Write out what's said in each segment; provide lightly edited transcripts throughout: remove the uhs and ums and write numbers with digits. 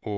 ओ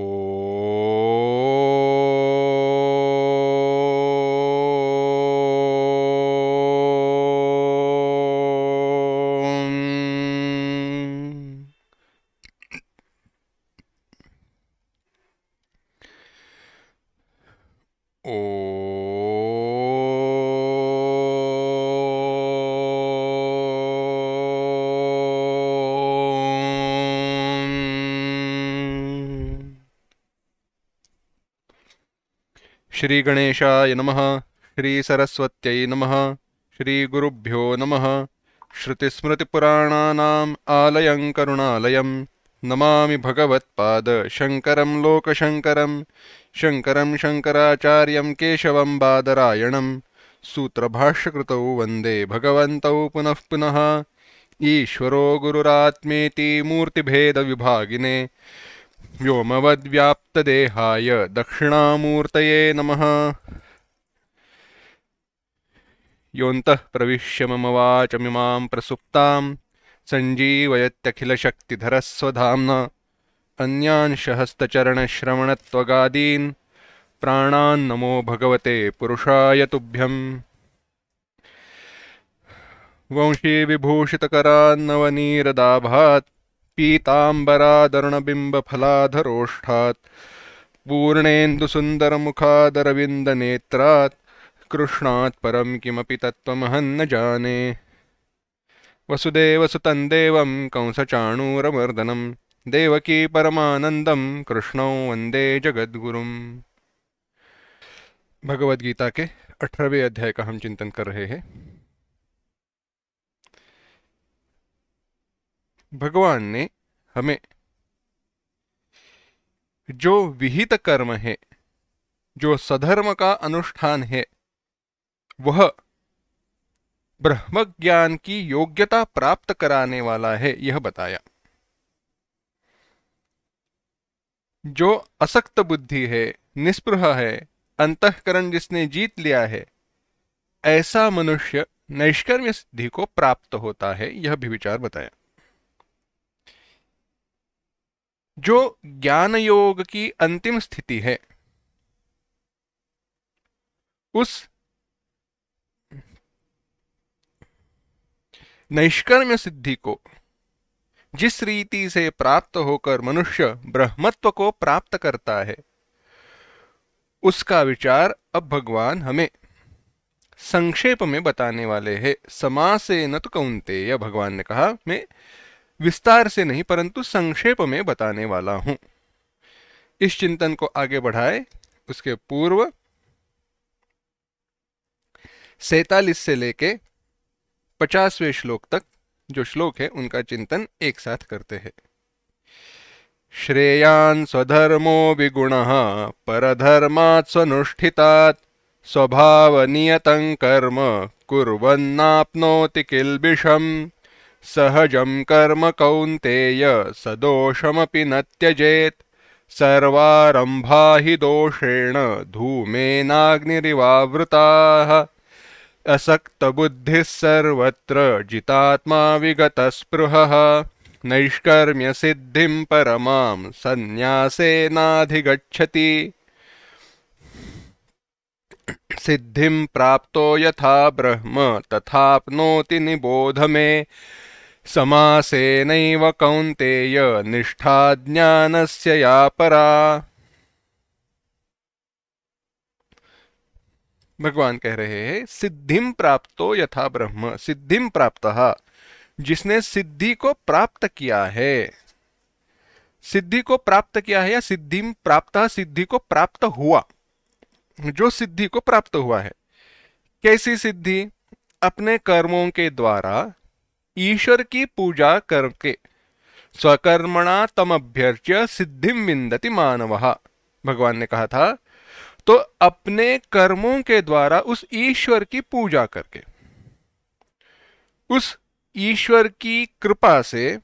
श्री गणेशाय नमः। श्री सरस्वत्यै नमः। श्री गुरुभ्यो नमः। श्रुतिस्मृतिपुराणानाम् आलयं करुणालयं नमामि भगवत्पाद शङ्करं लोकशङ्करं। शङ्करं शङ्कराचार्यं केशवं बादरायणं सूत्रभाष्यकृतौ वन्दे भगवन्तौ पुनः पुनः। ईश्वरो गुरुरात्मेति मूर्तिभेदविभागिने व्योमवद्व्याप्तदेहाय दक्षिणामूर्तये नमः। योऽन्तः प्रविश्य मम वाचमिमां प्रसुप्तां सञ्जीवयत्यखिलशक्तिधरस्वधाम्ना अन्यांशहस्तचरणश्रवणत्वगादीन् प्राणान्नमो भगवते पुरुषाय तुभ्यम्। वंशीविभूषितकरान्नवनीरदाभात् पीताम्बरादरुणबिम्बफलाधरोष्ठात् पूर्णेन्दुसुन्दरमुखादरविन्दनेत्रात् कृष्णात् परं किमपि तत्त्वमहं न जाने। वसुदेवसुतं देवं कंसचाणूरमर्दनं देवकी परमानंदं कृष्णं वंदे जगद्गुरुम्। भगवद गीता के 18वें अध्याय का हम चिंतन कर रहे हैं। भगवान ने हमें जो विहित कर्म है, जो सधर्म का अनुष्ठान है, वह ब्रह्म ज्ञान की योग्यता प्राप्त कराने वाला है, यह बताया। जो असक्त बुद्धि है, निस्पृह है, अंतःकरण जिसने जीत लिया है, ऐसा मनुष्य नैष्कर्म्य सिद्धि को प्राप्त होता है, यह भी विचार बताया। जो ज्ञान योग की अंतिम स्थिति है, उस नैष्कर्म्य सिद्धि को जिस रीति से प्राप्त होकर मनुष्य ब्रह्मत्व को प्राप्त करता है, उसका विचार अब भगवान हमें संक्षेप में बताने वाले हैं। समासे न तो कौन्तेय, भगवान ने कहा मैं विस्तार से नहीं परंतु संक्षेप में बताने वाला हूं। इस चिंतन को आगे बढ़ाए उसके पूर्व 47 से लेके 50वें श्लोक तक जो श्लोक है उनका चिंतन एक साथ करते हैं। श्रेयान् स्वधर्मो विगुणः परधर्मात् स्वनुष्ठितात् स्वभावनियतं कर्म कुर्वन्नाप्नोति किल्बिषम् सहजं कर्म कौन्तेय सदोषमपि न त्यजेत् सर्वारम्भा हि दोषेण धूमेनाग्निरिवावृताः असक्तबुद्धिः सर्वत्र जितात्मा विगतस्पृहः नैष्कर्म्यसिद्धिं परमां सन्न्यासेनाधिगच्छति। सिद्धिं प्राप्तो यथा ब्रह्म तथाप्नोति निबोध मे समासेनैव कौन्तेय निष्ठा ज्ञानस्य या परा। भगवान कह रहे हैं सिद्धिं प्राप्तो यथा ब्रह्म, सिद्धिं प्राप्तः, जिसने सिद्धि को प्राप्त किया है, सिद्धि को प्राप्त किया है या सिद्धिं प्राप्तः, सिद्धि को प्राप्त हुआ, जो सिद्धि को प्राप्त हुआ है। कैसी सिद्धि? अपने कर्मों के द्वारा ईश्वर की पूजा करके स्वकर्मणा तमभ्यर्च्य सिद्धिं विन्दति मानवः। भगवान ने कहा था तो अपने कर्मों के द्वारा उस ईश्वर की पूजा करके, उस ईश्वर की कृपा से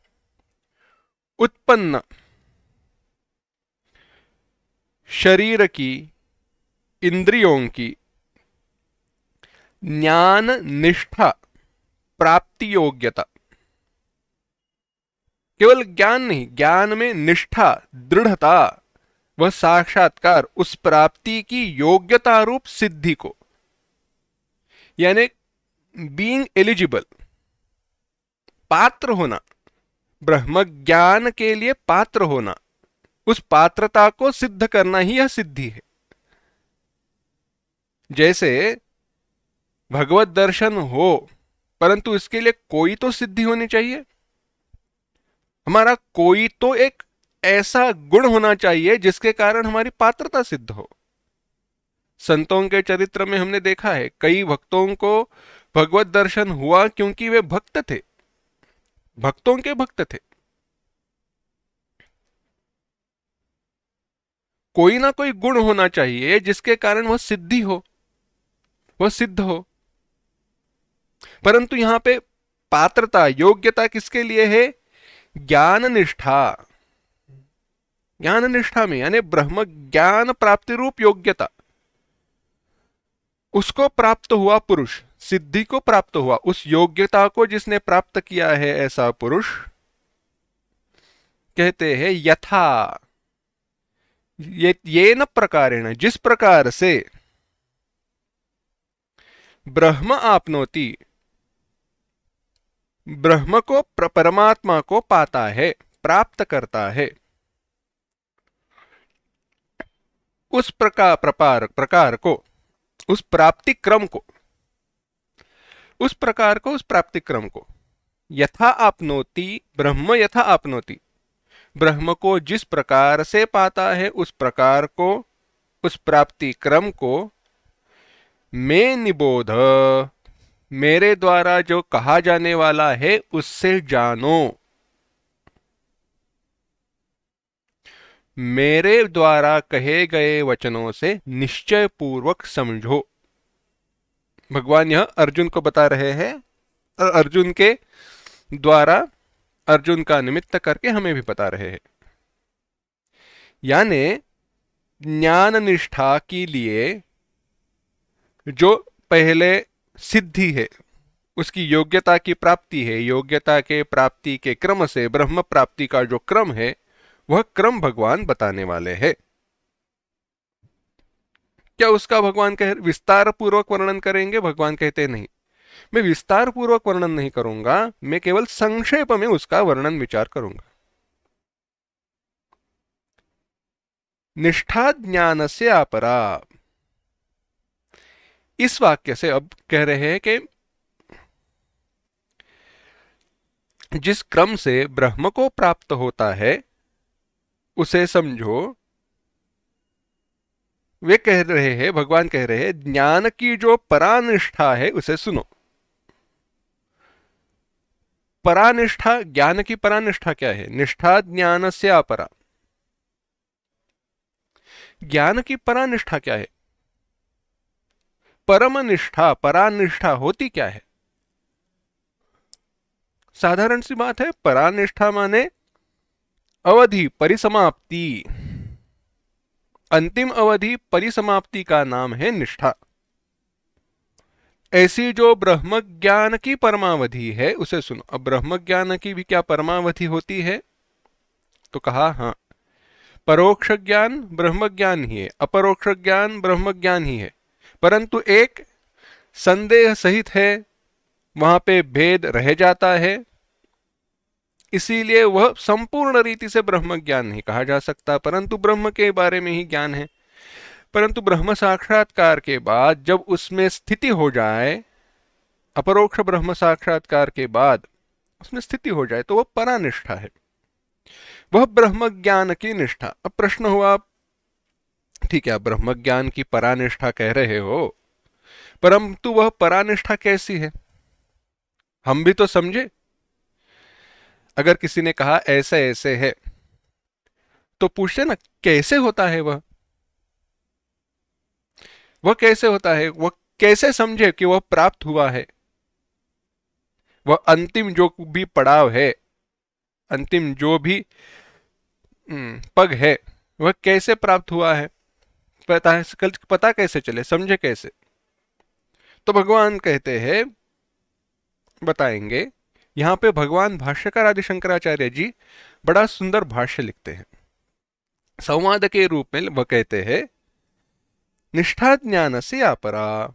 उत्पन्न शरीर की, इंद्रियों की ज्ञान निष्ठा प्राप्ति योग्यता, केवल ज्ञान नहीं, ज्ञान में निष्ठा, दृढ़ता, वह साक्षात्कार उस प्राप्ति की योग्यता रूप सिद्धि को, यानी बीइंग एलिजिबल, पात्र होना, ब्रह्म ज्ञान के लिए पात्र होना, उस पात्रता को सिद्ध करना ही यह सिद्धि है। जैसे भगवत दर्शन हो, परंतु इसके लिए कोई तो सिद्धि होनी चाहिए। हमारा कोई तो एक ऐसा गुण होना चाहिए जिसके कारण हमारी पात्रता सिद्ध हो। संतों के चरित्र में हमने देखा है, कई भक्तों को भगवत दर्शन हुआ क्योंकि वे भक्त थे, भक्तों के भक्त थे। कोई ना कोई गुण होना चाहिए जिसके कारण वह सिद्धि हो, वह सिद्ध हो। परंतु यहां पे पात्रता, योग्यता किसके लिए है? ज्ञान निष्ठा। ज्ञान निष्ठा में यानी ब्रह्म ज्ञान प्राप्ति रूप योग्यता, उसको प्राप्त हुआ पुरुष, सिद्धि को प्राप्त हुआ, उस योग्यता को जिसने प्राप्त किया है, ऐसा पुरुष कहते हैं यथा, ये न प्रकारेण, जिस प्रकार से ब्रह्म आपनोति, ब्रह्म को, परमात्मा को पाता है, प्राप्त करता है, उस प्रकार को, उस प्राप्ति क्रम को, उस प्रकार को, उस प्राप्ति क्रम को, यथा आपनोति, ब्रह्म यथा आपनोति, ब्रह्म को जिस प्रकार से पाता है, उस प्रकार को, उस प्राप्ति क्रम को, मैं निबोध, मेरे द्वारा जो कहा जाने वाला है उससे जानो, मेरे द्वारा कहे गए वचनों से निश्चय पूर्वक समझो। भगवान यह अर्जुन को बता रहे हैं और अर्जुन के द्वारा, अर्जुन का निमित्त करके हमें भी बता रहे हैं। यानी ज्ञान निष्ठा के लिए जो पहले सिद्धि है, उसकी योग्यता की प्राप्ति है, योग्यता के प्राप्ति के क्रम से ब्रह्म प्राप्ति का जो क्रम है, वह क्रम भगवान बताने वाले हैं। क्या उसका भगवान कह विस्तार पूर्वक वर्णन करेंगे? भगवान कहते नहीं, मैं विस्तार पूर्वक वर्णन नहीं करूंगा, मैं केवल संक्षेप में उसका वर्णन विचार करूंगा। निष्ठा ज्ञान से अपरा, इस वाक्य से अब कह रहे हैं कि जिस क्रम से ब्रह्म को प्राप्त होता है उसे समझो। वे कह रहे हैं, भगवान कह रहे हैं, ज्ञान की जो परानिष्ठा है उसे सुनो। परानिष्ठा, ज्ञान की परानिष्ठा क्या है? निष्ठा ज्ञान से अपरा, ज्ञान की परानिष्ठा क्या है? परम निष्ठा, परानिष्ठा होती क्या है? साधारण सी बात है, परानिष्ठा माने अवधि, परिसमाप्ति, अंतिम अवधि, परिसमाप्ति का नाम है निष्ठा। ऐसी जो ब्रह्म ज्ञान की परमावधि है उसे सुनो। अब ब्रह्म ज्ञान की भी क्या परमावधि होती है? तो कहा हाँ, परोक्ष ज्ञान ब्रह्म ज्ञान ही है, अपरोक्ष ज्ञान ब्रह्म ज्ञान ही है, परंतु एक संदेह सहित है, वहां पे भेद रह जाता है, इसीलिए वह संपूर्ण रीति से ब्रह्म ज्ञान नहीं कहा जा सकता, परंतु ब्रह्म के बारे में ही ज्ञान है। परंतु ब्रह्म साक्षात्कार के बाद जब उसमें स्थिति हो जाए, अपरोक्ष ब्रह्म साक्षात्कार के बाद उसमें स्थिति हो जाए, तो वह परानिष्ठा है, वह ब्रह्म ज्ञान की निष्ठा। अब प्रश्न हुआ, ठीक है, ब्रह्म ज्ञान की परानिष्ठा कह रहे हो, परंतु वह परानिष्ठा कैसी है? हम भी तो समझे। अगर किसी ने कहा ऐसे ऐसे है, तो पूछते ना कैसे होता है वह कैसे होता है, वह कैसे समझे कि वह प्राप्त हुआ है? वह अंतिम जो भी पड़ाव है, अंतिम जो भी पग है, वह कैसे प्राप्त हुआ है? पता कैसे चले, समझे कैसे? तो भगवान कहते हैं, बताएंगे। यहां पे भगवान भाष्यकार आदि शंकराचार्य जी बड़ा सुंदर भाष्य लिखते हैं। संवाद के रूप में वह कहते हैं निष्ठा ज्ञान से अपरा,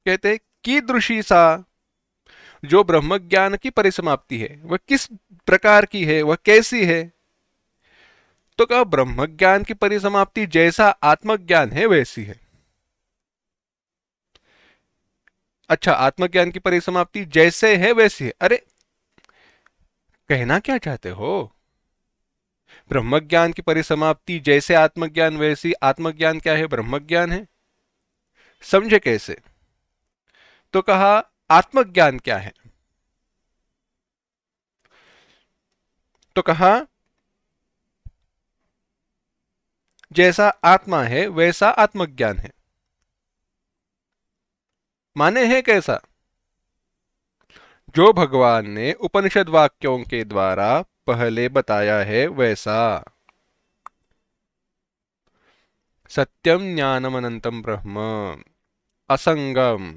कहते हैं कीदृशी सा, जो ब्रह्म ज्ञान की परिसमाप्ति है वह किस प्रकार की है, वह कैसी है। तो कहा ब्रह्म ज्ञान की परिसमाप्ति जैसा आत्मज्ञान है वैसी है। अच्छा, आत्मज्ञान की परिसमाप्ति जैसे है वैसी है, अरे कहना क्या चाहते हो? ब्रह्म ज्ञान की परिसमाप्ति जैसे आत्मज्ञान वैसी, आत्मज्ञान क्या है? ब्रह्म ज्ञान है। समझे कैसे? तो कहा आत्मज्ञान क्या है? तो कहा जैसा आत्मा है वैसा आत्मज्ञान है। माने है कैसा? जो भगवान ने उपनिषद वाक्यों के द्वारा पहले बताया है वैसा। सत्यम ज्ञानम अनंतम ब्रह्म, असंगम,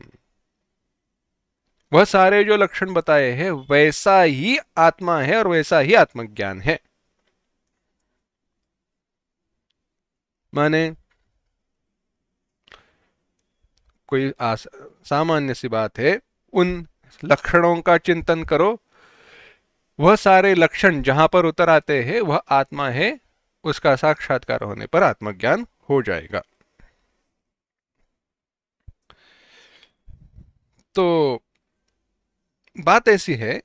वह सारे जो लक्षण बताए हैं वैसा ही आत्मा है और वैसा ही आत्मज्ञान है। माने कोई सामान्य सी बात है, उन लक्षणों का चिंतन करो, वह सारे लक्षण जहां पर उतर आते हैं वह आत्मा है, उसका साक्षात्कार होने पर आत्मज्ञान हो जाएगा। तो बात ऐसी है,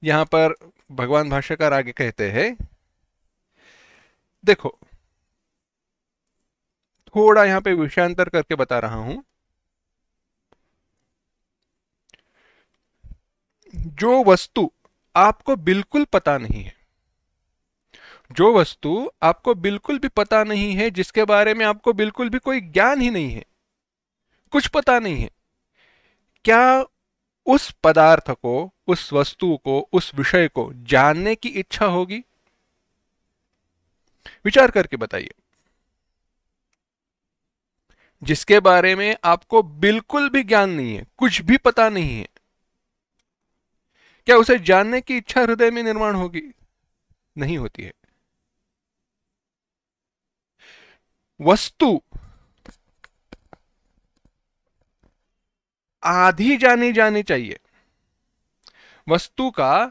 यहां पर भगवान भाष्यकार आगे कहते हैं, देखो थोड़ा यहां पे विषयांतर करके बता रहा हूं। जो वस्तु आपको बिल्कुल पता नहीं है, जो वस्तु आपको बिल्कुल भी पता नहीं है, जिसके बारे में आपको बिल्कुल भी कोई ज्ञान ही नहीं है, कुछ पता नहीं है, क्या उस पदार्थ को, उस वस्तु को, उस विषय को जानने की इच्छा होगी? विचार करके बताइए। जिसके बारे में आपको बिल्कुल भी ज्ञान नहीं है, कुछ भी पता नहीं है, क्या उसे जानने की इच्छा हृदय में निर्माण होगी? नहीं होती है। वस्तु आधी जानी जानी चाहिए, वस्तु का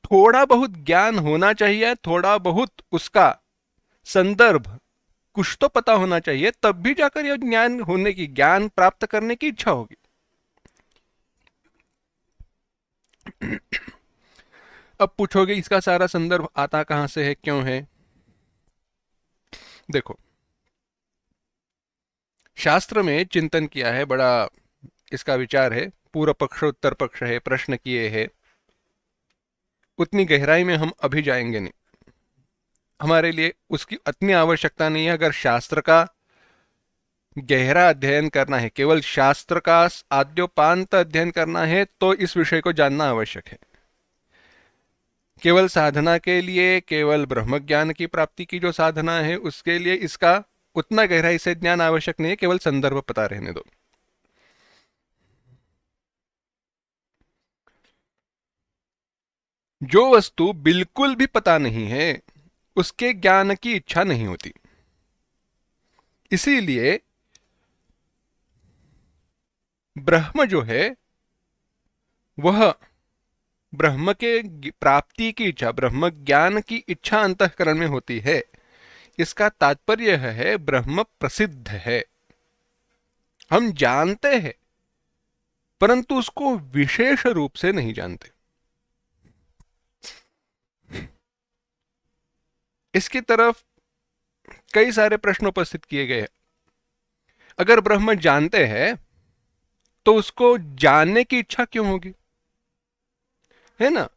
थोड़ा बहुत ज्ञान होना चाहिए, थोड़ा बहुत उसका संदर्भ कुछ तो पता होना चाहिए, तब भी जाकर यह ज्ञान होने की, ज्ञान प्राप्त करने की इच्छा होगी। अब पूछोगे इसका सारा संदर्भ आता कहां से है, क्यों है? देखो, शास्त्र में चिंतन किया है, बड़ा इसका विचार है, पूर्व पक्ष उत्तर पक्ष है, प्रश्न किए हैं, उतनी गहराई में हम अभी जाएंगे नहीं, हमारे लिए उसकी उतनी आवश्यकता नहीं है। अगर शास्त्र का गहरा अध्ययन करना है, केवल शास्त्र का आद्योपांत अध्ययन करना है, तो इस विषय को जानना आवश्यक है। केवल साधना के लिए, केवल ब्रह्म ज्ञान की प्राप्ति की जो साधना है उसके लिए इसका उतना गहराई से ज्ञान आवश्यक नहीं है, केवल संदर्भ पता रहने दो। जो वस्तु बिल्कुल भी पता नहीं है उसके ज्ञान की इच्छा नहीं होती। इसीलिए ब्रह्म जो है वह ब्रह्म के प्राप्ति की इच्छा, ब्रह्म ज्ञान की इच्छा अंतःकरण में होती है। इसका तात्पर्य है ब्रह्म प्रसिद्ध है, हम जानते हैं परंतु उसको विशेष रूप से नहीं जानते। इसकी तरफ कई सारे प्रश्न उपस्थित किए गए हैं। अगर ब्रह्म जानते हैं तो उसको जानने की इच्छा क्यों होगी? है ना?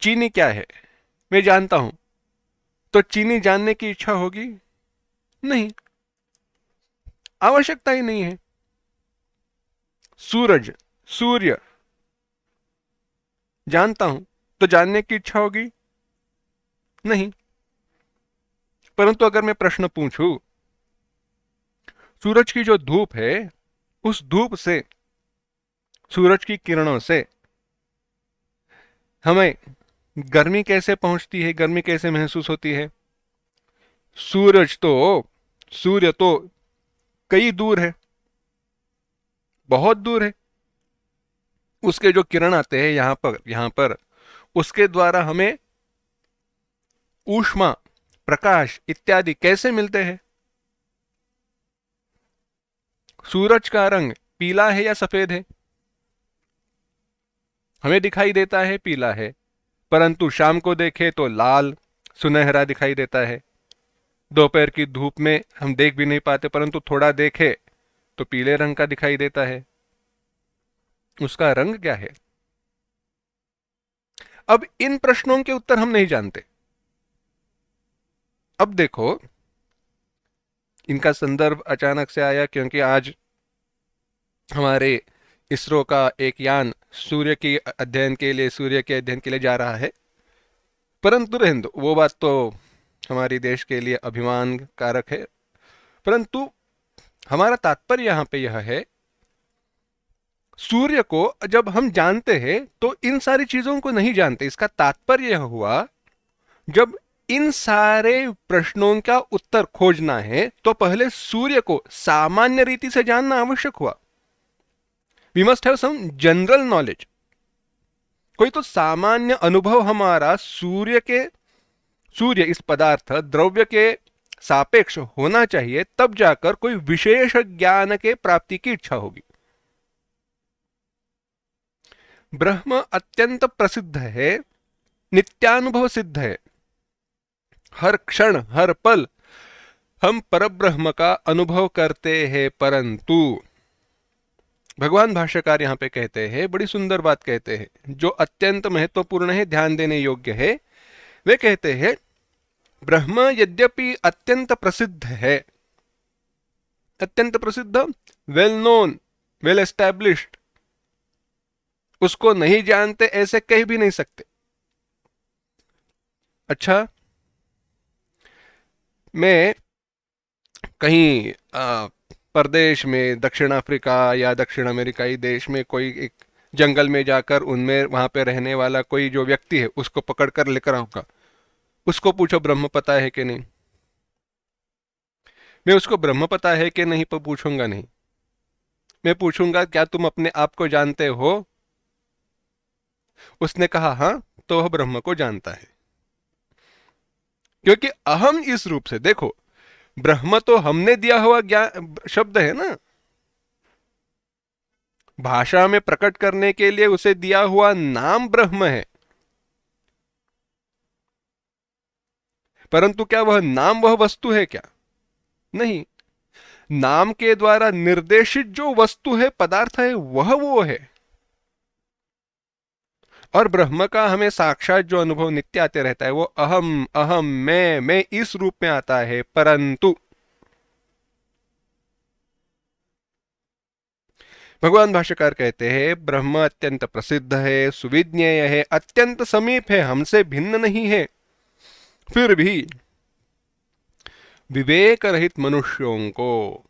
चीनी क्या है मैं जानता हूं, तो चीनी जानने की इच्छा होगी? नहीं, आवश्यकता ही नहीं है। सूरज, सूर्य जानता हूं, तो जानने की इच्छा होगी? नहीं। परंतु अगर मैं प्रश्न पूछूं, सूरज की जो धूप है, उस धूप से, सूरज की किरणों से हमें गर्मी कैसे पहुंचती है, गर्मी कैसे महसूस होती है? सूरज तो सूर्य तो कई दूर है, बहुत दूर है। उसके जो किरण आते हैं यहाँ पर उसके द्वारा हमें ऊष्मा, प्रकाश इत्यादि कैसे मिलते हैं? सूरज का रंग पीला है या सफेद है? हमें दिखाई देता है पीला है, परंतु शाम को देखें तो लाल सुनहरा दिखाई देता है। दोपहर की धूप में हम देख भी नहीं पाते, परंतु थोड़ा देखें तो पीले रंग का दिखाई देता है। उसका रंग क्या है? अब इन प्रश्नों के उत्तर हम नहीं जानते। अब देखो, इनका संदर्भ अचानक से आया क्योंकि आज हमारे इसरो का एक यान सूर्य के अध्ययन के लिए जा रहा है। परंतु रहने दो, वो बात तो हमारी देश के लिए अभिमान कारक है। परंतु हमारा तात्पर्य यहां पे यह है, सूर्य को जब हम जानते हैं तो इन सारी चीजों को नहीं जानते। इसका तात्पर्य यह हुआ, जब इन सारे प्रश्नों का उत्तर खोजना है तो पहले सूर्य को सामान्य रीति से जानना आवश्यक हुआ। We must have some general knowledge. कोई तो सामान्य अनुभव हमारा सूर्य इस पदार्थ द्रव्य के सापेक्ष होना चाहिए, तब जाकर कोई विशेष ज्ञान के प्राप्ति की इच्छा होगी। ब्रह्म अत्यंत प्रसिद्ध है, नित्यानुभव सिद्ध है। हर क्षण हर पल हम परब्रह्म का अनुभव करते हैं, परंतु भगवान भाष्यकार यहां पे कहते हैं, बड़ी सुंदर बात कहते हैं जो अत्यंत महत्वपूर्ण है, ध्यान देने योग्य है। वे कहते हैं, ब्रह्म यद्यपि अत्यंत प्रसिद्ध है, अत्यंत प्रसिद्ध, वेल नोन, वेल एस्टैब्लिश्ड, उसको नहीं जानते ऐसे कह भी नहीं सकते। अच्छा, मैं कहीं प्रदेश में दक्षिण अफ्रीका या दक्षिण अमेरिकाई देश में कोई एक जंगल में जाकर उनमें वहां पे रहने वाला कोई जो व्यक्ति है उसको पकड़ कर लेकर आऊंगा, उसको पूछो ब्रह्म पता है कि नहीं। मैं उसको ब्रह्म पता है कि नहीं पर पूछूंगा नहीं। मैं पूछूंगा क्या तुम अपने आप को जानते हो? उसने कहा हाँ, तो वह ब्रह्म को जानता है। क्योंकि अहम इस रूप से देखो, ब्रह्म तो हमने दिया हुआ ज्ञान शब्द है ना, भाषा में प्रकट करने के लिए उसे दिया हुआ नाम ब्रह्म है। परंतु क्या वह नाम वह वस्तु है क्या? नहीं। नाम के द्वारा निर्देशित जो वस्तु है, पदार्थ है, वह वो है। और ब्रह्म का हमें साक्षात जो अनुभव नित्य आते रहता है वो अहम अहम मैं इस रूप में आता है। परंतु भगवान भाष्यकार कहते हैं, ब्रह्म अत्यंत प्रसिद्ध है, सुविज्ञेय है, अत्यंत समीप है, हमसे भिन्न नहीं है। फिर भी विवेक रहित मनुष्यों को,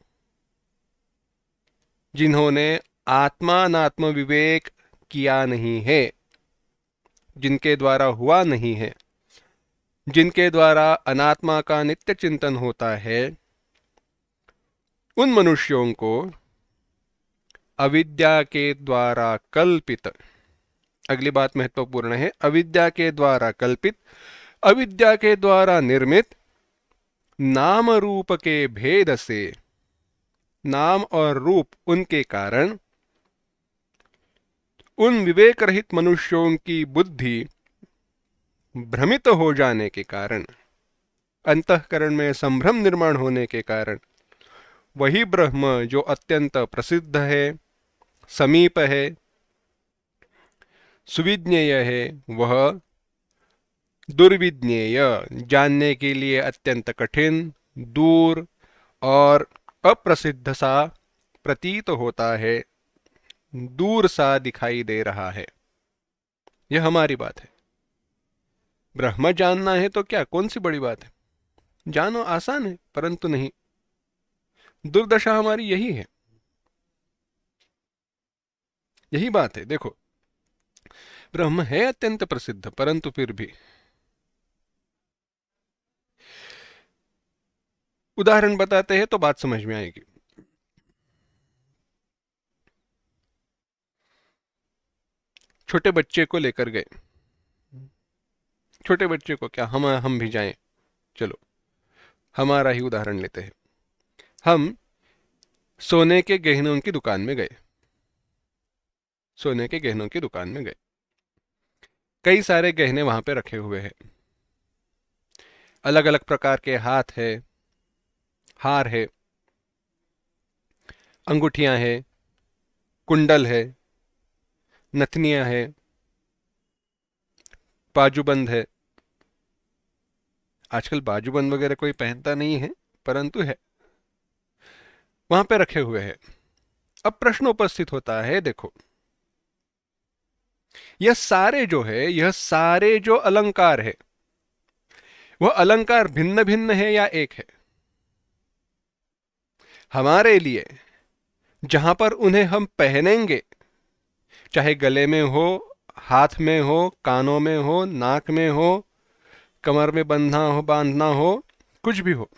जिन्होंने आत्मानात्म विवेक किया नहीं है, जिनके द्वारा हुआ नहीं है, जिनके द्वारा अनात्मा का नित्य चिंतन होता है, उन मनुष्यों को अविद्या के द्वारा कल्पित, अगली बात महत्वपूर्ण है, अविद्या के द्वारा कल्पित, अविद्या के द्वारा निर्मित नाम रूप के भेद से, नाम और रूप उनके कारण, उन विवेक रहित मनुष्यों की बुद्धि भ्रमित हो जाने के कारण, अंतःकरण में संभ्रम निर्माण होने के कारण, वही ब्रह्म जो अत्यंत प्रसिद्ध है, समीप है, सुविज्ञेय है, वह दुर्विज्ञेय, जानने के लिए अत्यंत कठिन, दूर और अप्रसिद्ध सा प्रतीत होता है, दूर सा दिखाई दे रहा है। यह हमारी बात है। ब्रह्म जानना है तो क्या, कौन सी बड़ी बात है? जानो, आसान है, परंतु नहीं। दुर्दशा हमारी यही है, यही बात है। देखो, ब्रह्म है अत्यंत प्रसिद्ध, परंतु फिर भी उदाहरण बताते हैं तो बात समझ में आएगी। छोटे बच्चे को लेकर गए, छोटे बच्चे को क्या, हम भी जाएं, चलो हमारा ही उदाहरण लेते हैं। हम सोने के गहनों की दुकान में गए, सोने के गहनों की दुकान में गए, कई सारे गहने वहां पे रखे हुए हैं, अलग अलग प्रकार के हाथ है, हार है, अंगूठियां हैं, कुंडल है, नथनियां है, बाजूबंद है। आजकल बाजूबंद वगैरह कोई पहनता नहीं है, परंतु है, वहां पे रखे हुए हैं। अब प्रश्न उपस्थित होता है, देखो यह सारे जो है, यह सारे जो अलंकार है, वह अलंकार भिन्न भिन्न है या एक है? हमारे लिए जहां पर उन्हें हम पहनेंगे, चाहे गले में हो, हाथ में हो, कानों में हो, नाक में हो, कमर में बांधना हो, कुछ भी हो,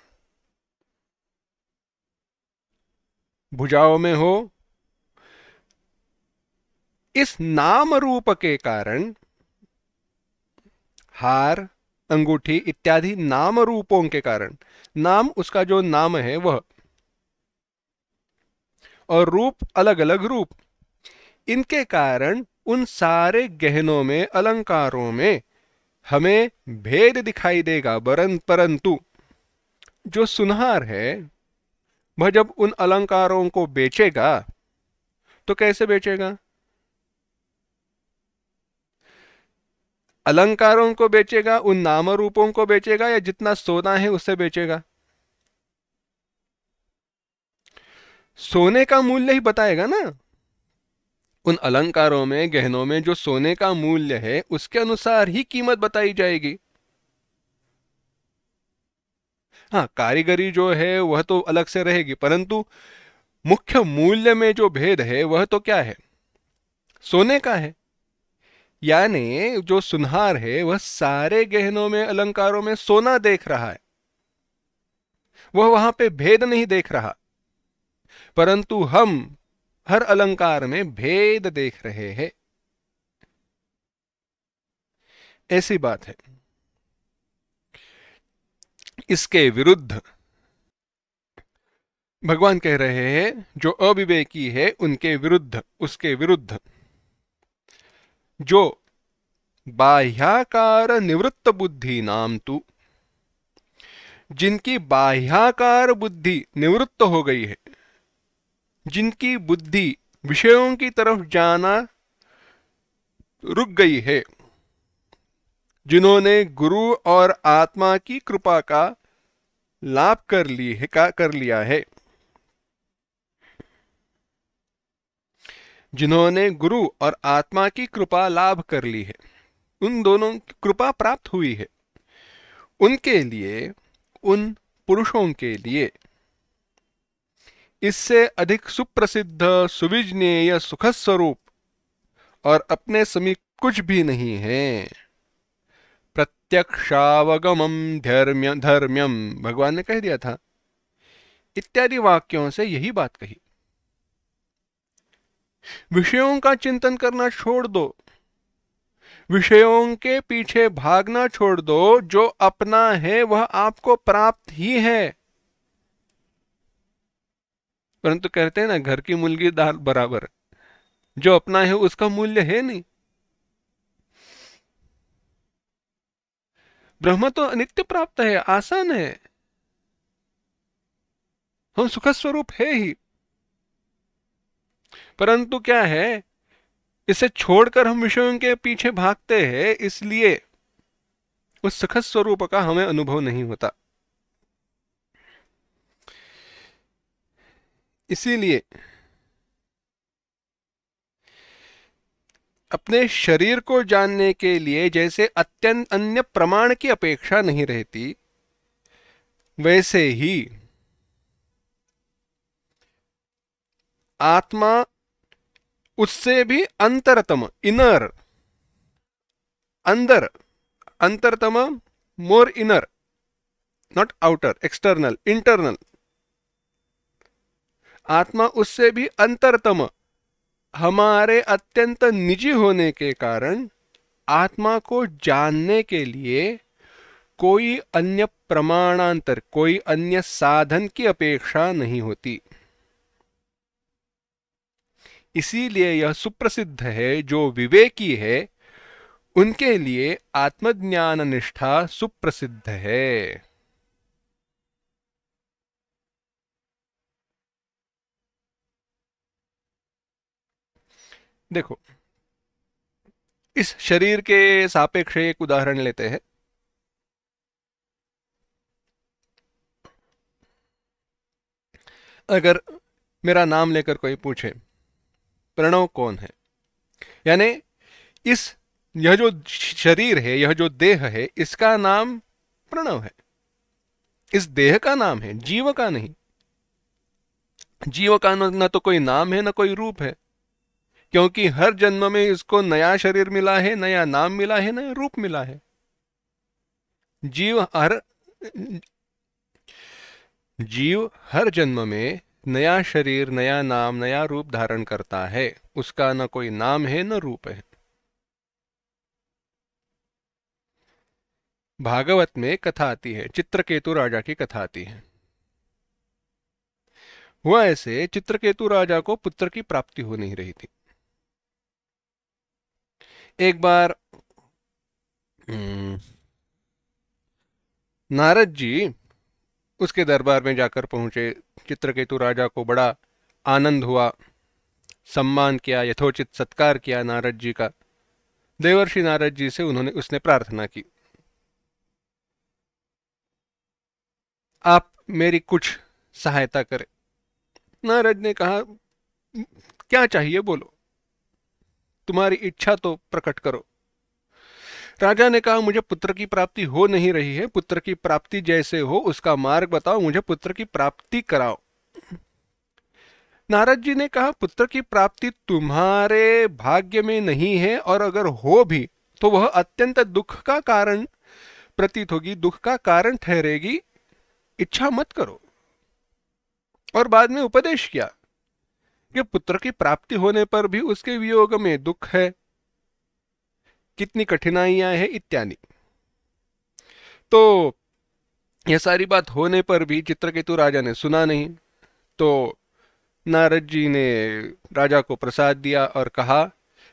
भुजाओं में हो, इस नाम रूप के कारण, हार, अंगूठी इत्यादि नाम रूपों के कारण, नाम उसका जो नाम है वह, और रूप अलग अलग रूप, इनके कारण उन सारे गहनों में, अलंकारों में हमें भेद दिखाई देगा। परंतु जो सुनहार है, वह जब उन अलंकारों को बेचेगा तो कैसे बेचेगा? अलंकारों को बेचेगा, उन नाम रूपों को बेचेगा, या जितना सोना है उससे बेचेगा? सोने का मूल्य ही बताएगा ना। उन अलंकारों में, गहनों में जो सोने का मूल्य है, उसके अनुसार ही कीमत बताई जाएगी। हाँ, कारीगरी जो है वह तो अलग से रहेगी, परंतु मुख्य मूल्य में जो भेद है वह तो क्या है? सोने का है। यानी जो सुनहार है वह सारे गहनों में, अलंकारों में सोना देख रहा है, वह वहां पे भेद नहीं देख रहा, परंतु हम हर अलंकार में भेद देख रहे हैं। ऐसी बात है। इसके विरुद्ध भगवान कह रहे हैं, जो अविवेकी है उनके विरुद्ध, उसके विरुद्ध जो बाह्याकार निवृत्त बुद्धि नाम तु, जिनकी बाह्याकार बुद्धि निवृत्त हो गई है, जिनकी बुद्धि विषयों की तरफ जाना रुक गई है, जिन्होंने गुरु और आत्मा की कृपा का लाभ कर लिया है, जिन्होंने गुरु और आत्मा की कृपा लाभ कर ली है, उन दोनों की कृपा प्राप्त हुई है, उनके लिए, उन पुरुषों के लिए इससे अधिक सुप्रसिद्ध, सुविज्ञेय सुखस्वरूप और अपने समीप कुछ भी नहीं है। प्रत्यक्षावगमम धर्म्यम, भगवान ने कह दिया था, इत्यादि वाक्यों से यही बात कही। विषयों का चिंतन करना छोड़ दो, विषयों के पीछे भागना छोड़ दो, जो अपना है वह आपको प्राप्त ही है। परंतु कहते हैं ना, घर की मुर्गी दाल बराबर, जो अपना है उसका मूल्य है नहीं। ब्रह्म तो अनित्य प्राप्त है, आसान है, हम सुख स्वरूप है ही, परंतु क्या है, इसे छोड़कर हम विषयों के पीछे भागते हैं, इसलिए उस सुख स्वरूप का हमें अनुभव नहीं होता। इसीलिए अपने शरीर को जानने के लिए जैसे अत्यंत अन्य प्रमाण की अपेक्षा नहीं रहती, वैसे ही आत्मा उससे भी अंतरतम, इनर, अंदर, अंतरतम, more inner, not outer, external, internal, आत्मा उससे भी अंतरतम, हमारे अत्यंत निजी होने के कारण आत्मा को जानने के लिए कोई अन्य प्रमाणांतर, कोई अन्य साधन की अपेक्षा नहीं होती। इसीलिए यह सुप्रसिद्ध है, जो विवेकी है उनके लिए आत्मज्ञान निष्ठा सुप्रसिद्ध है। देखो, इस शरीर के सापेक्ष एक उदाहरण लेते हैं। अगर मेरा नाम लेकर कोई पूछे प्रणव कौन है, यानी इस यह जो शरीर है, यह जो देह है, इसका नाम प्रणव है। इस देह का नाम है, जीव का नहीं। जीव का न तो कोई नाम है, न कोई रूप है, क्योंकि हर जन्म में इसको नया शरीर मिला है, नया नाम मिला है, नया रूप मिला है। जीव हर जीव हर जन्म में नया शरीर, नया नाम, नया रूप धारण करता है। उसका न कोई नाम है, न रूप है। भागवत में कथा आती है, चित्रकेतु राजा की कथा आती है। हुआ ऐसे, चित्रकेतु राजा को पुत्र की प्राप्ति हो नहीं रही थी। एक बार नारद जी उसके दरबार में जाकर पहुंचे। चित्रकेतु राजा को बड़ा आनंद हुआ, सम्मान किया, यथोचित सत्कार किया नारद जी का। देवर्षि नारद जी से उसने प्रार्थना की, आप मेरी कुछ सहायता करें। नारद ने कहा, क्या चाहिए बोलो, तुम्हारी इच्छा तो प्रकट करो। राजा ने कहा, मुझे पुत्र की प्राप्ति हो नहीं रही है, पुत्र की प्राप्ति जैसे हो उसका मार्ग बताओ, मुझे पुत्र की प्राप्ति कराओ। नारद जी ने कहा, पुत्र की प्राप्ति तुम्हारे भाग्य में नहीं है, और अगर हो भी तो वह अत्यंत दुख का कारण प्रतीत होगी, दुख का कारण ठहरेगी। इच्छा मत करो। और बाद में उपदेश किया कि पुत्र की प्राप्ति होने पर भी उसके वियोग में दुख है, कितनी कठिनाइयां हैं इत्यादि। तो यह सारी बात होने पर भी चित्रकेतु राजा ने सुना नहीं। तो नारद जी ने राजा को प्रसाद दिया और कहा,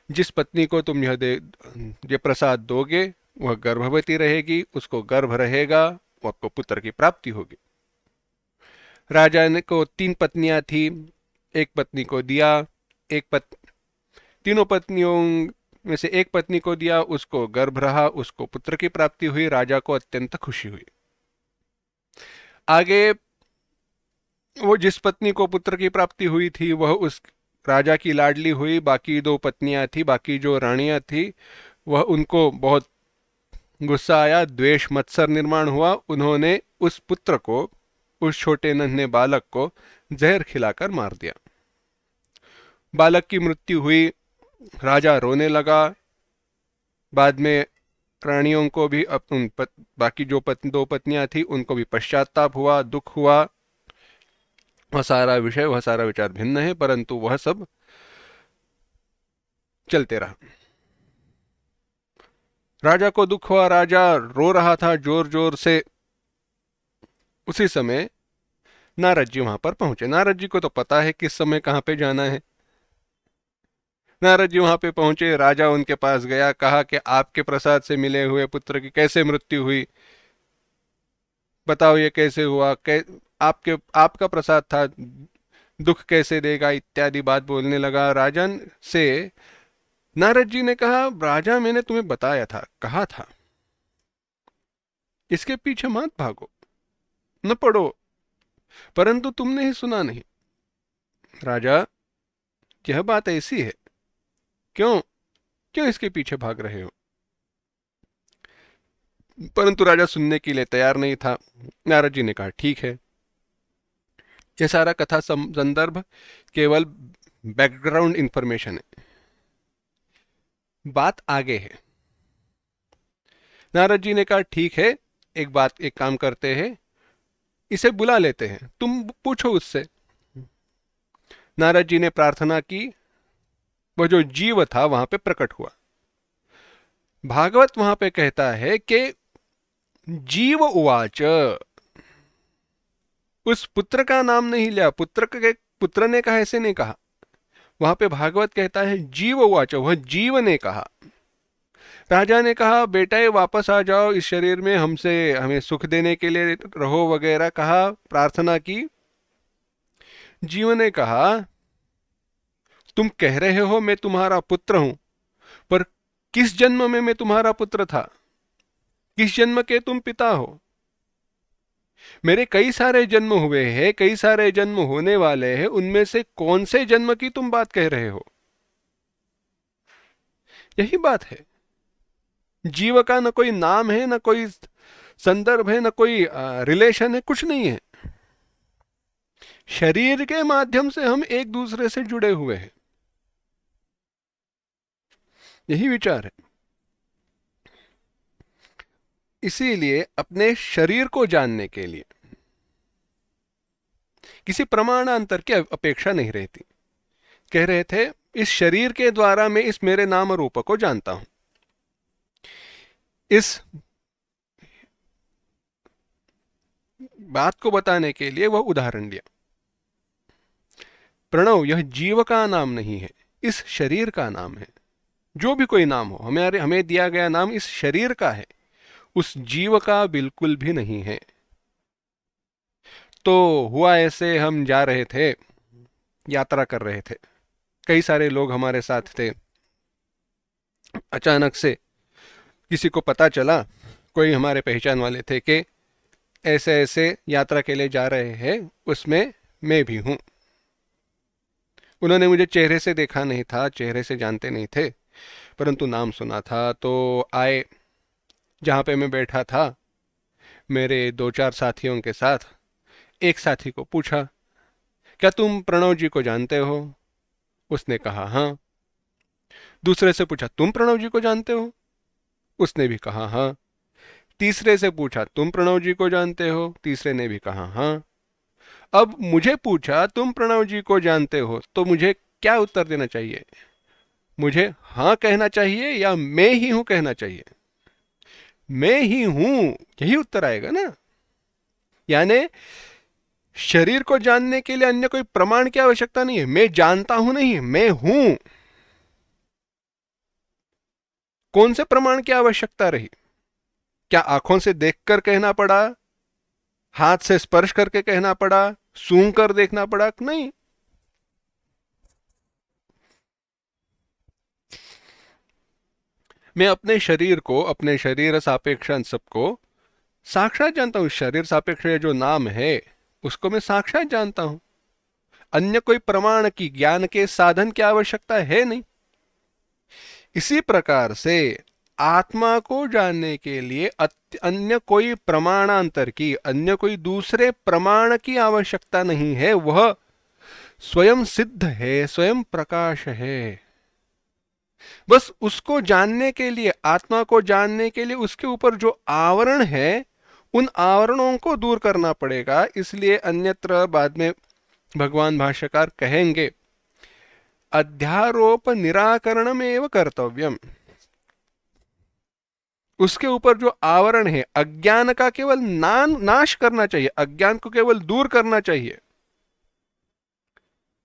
जिस पत्नी को तुम ये प्रसाद दोगे वह गर्भवती रहेगी, उसको गर्भ रहेगा, वो आपको पुत्र की प्राप्ति होगी। राजा ने को 3 पत्नियां थी, एक पत्नी को दिया, तीनों पत्नियों में से एक पत्नी को दिया, उसको गर्भ रहा, उसको पुत्र की प्राप्ति हुई। राजा को अत्यंत खुशी हुई। आगे वो जिस पत्नी को पुत्र की प्राप्ति हुई थी वह उस राजा की लाडली हुई। बाकी 2 पत्नियां थी, बाकी जो रानियां थी, वह उनको बहुत गुस्सा आया, द्वेष मत्सर निर्माण हुआ। उन्होंने उस पुत्र को, उस छोटे नन्हे बालक को जहर खिलाकर मार दिया। बालक की मृत्यु हुई, राजा रोने लगा। बाद में रानियों को भी बाकी जो 2 पत्नियां थी उनको भी पश्चाताप हुआ, दुख हुआ। वह सारा विषय, वह सारा विचार भिन्न है, परंतु वह सब चलते रहा। राजा को दुख हुआ, राजा रो रहा था जोर जोर से। उसी समय नारद जी वहां पर पहुंचे। नारद जी को तो पता है किस समय कहां पे जाना है। नारद जी वहां पे पहुंचे, राजा उनके पास गया, कहा कि आपके प्रसाद से मिले हुए पुत्र की कैसे मृत्यु हुई, बताओ ये कैसे हुआ, आपका प्रसाद था, दुख कैसे देगा, इत्यादि बात बोलने लगा। राजन से नारद जी ने कहा, राजा मैंने तुम्हें बताया था, कहा था, इसके पीछे मत भागो, न पड़ो, परंतु तुमने ही सुना नहीं। राजा, यह बात ऐसी है, क्यों क्यों इसके पीछे भाग रहे हो? परंतु राजा सुनने के लिए तैयार नहीं था। नारद जी ने कहा, ठीक है। यह सारा कथा संदर्भ केवल बैकग्राउंड इंफॉर्मेशन है, बात आगे है। नारद जी ने कहा ठीक है, एक काम करते हैं, इसे बुला लेते हैं, तुम पूछो उससे। नारद जी ने प्रार्थना की, वह जो जीव था वहां पे प्रकट हुआ। भागवत वहां पे कहता है कि जीव उवाच, उस पुत्र का नाम नहीं लिया, पुत्र ने कहा ऐसे नहीं कहा, वहां पे भागवत कहता है जीव उवाच, वह जीव ने कहा। राजा ने कहा बेटा ये वापस आ जाओ इस शरीर में, हमें सुख देने के लिए रहो वगैरह कहा, प्रार्थना की। जीव ने कहा तुम कह रहे हो मैं तुम्हारा पुत्र हूं, पर किस जन्म में मैं तुम्हारा पुत्र था, किस जन्म के तुम पिता हो? मेरे कई सारे जन्म हुए हैं, कई सारे जन्म होने वाले हैं, उनमें से कौन से जन्म की तुम बात कह रहे हो? यही बात है। जीव का न कोई नाम है, न कोई संदर्भ है, न कोई रिलेशन है, कुछ नहीं है। शरीर के माध्यम से हम एक दूसरे से जुड़े हुए हैं, यही विचार है। इसीलिए अपने शरीर को जानने के लिए किसी प्रमाणांतर की अपेक्षा नहीं रहती। कह रहे थे इस शरीर के द्वारा मैं इस मेरे नाम रूप को जानता हूं। इस बात को बताने के लिए वह उदाहरण दिया। प्रणव यह जीव का नाम नहीं है, इस शरीर का नाम है। जो भी कोई नाम हो, हमें दिया गया नाम इस शरीर का है, उस जीव का बिल्कुल भी नहीं है। तो हुआ ऐसे, हम जा रहे थे, यात्रा कर रहे थे, कई सारे लोग हमारे साथ थे। अचानक से किसी को पता चला, कोई हमारे पहचान वाले थे कि ऐसे ऐसे यात्रा के लिए जा रहे हैं, उसमें मैं भी हूं। उन्होंने मुझे चेहरे से देखा नहीं था, चेहरे से जानते नहीं थे, परंतु नाम सुना था। तो आए, जहाँ पे मैं बैठा था मेरे दो चार साथियों के साथ, एक साथी को पूछा क्या तुम प्रणव जी को जानते हो? उसने कहा हाँ। दूसरे से पूछा तुम प्रणव जी को जानते हो? उसने भी कहा हाँ। तीसरे से पूछा तुम प्रणव जी को जानते हो? तीसरे ने भी कहा हाँ। अब मुझे पूछा तुम प्रणव जी को जानते हो, तो मुझे क्या उत्तर देना चाहिए? मुझे हाँ कहना चाहिए या मैं ही हूं कहना चाहिए? मैं ही हूं, यही उत्तर आएगा ना। यानी शरीर को जानने के लिए अन्य कोई प्रमाण की आवश्यकता नहीं है, मैं जानता हूं नहीं, मैं हूं। कौन से प्रमाण की आवश्यकता रही? क्या आंखों से देखकर कहना पड़ा, हाथ से स्पर्श करके कहना पड़ा, सूंघ कर देखना पड़ा? नहीं। मैं अपने शरीर को, अपने शरीर सापेक्ष सबको साक्षात जानता हूं। शरीर सापेक्ष जो नाम है उसको मैं साक्षात जानता हूं। अन्य कोई प्रमाण की, ज्ञान के साधन की आवश्यकता है नहीं। इसी प्रकार से आत्मा को जानने के लिए अन्य कोई प्रमाणांतर की, अन्य कोई दूसरे प्रमाण की आवश्यकता नहीं है। वह स्वयं सिद्ध है, स्वयं प्रकाश है। बस उसको जानने के लिए, आत्मा को जानने के लिए उसके ऊपर जो आवरण है, उन आवरणों को दूर करना पड़ेगा। इसलिए अन्यत्र बाद में भगवान भाष्यकार कहेंगे अध्यारोप निराकरणमेव कर्तव्यम। उसके ऊपर जो आवरण है, अज्ञान का केवल नाश करना चाहिए, अज्ञान को केवल दूर करना चाहिए।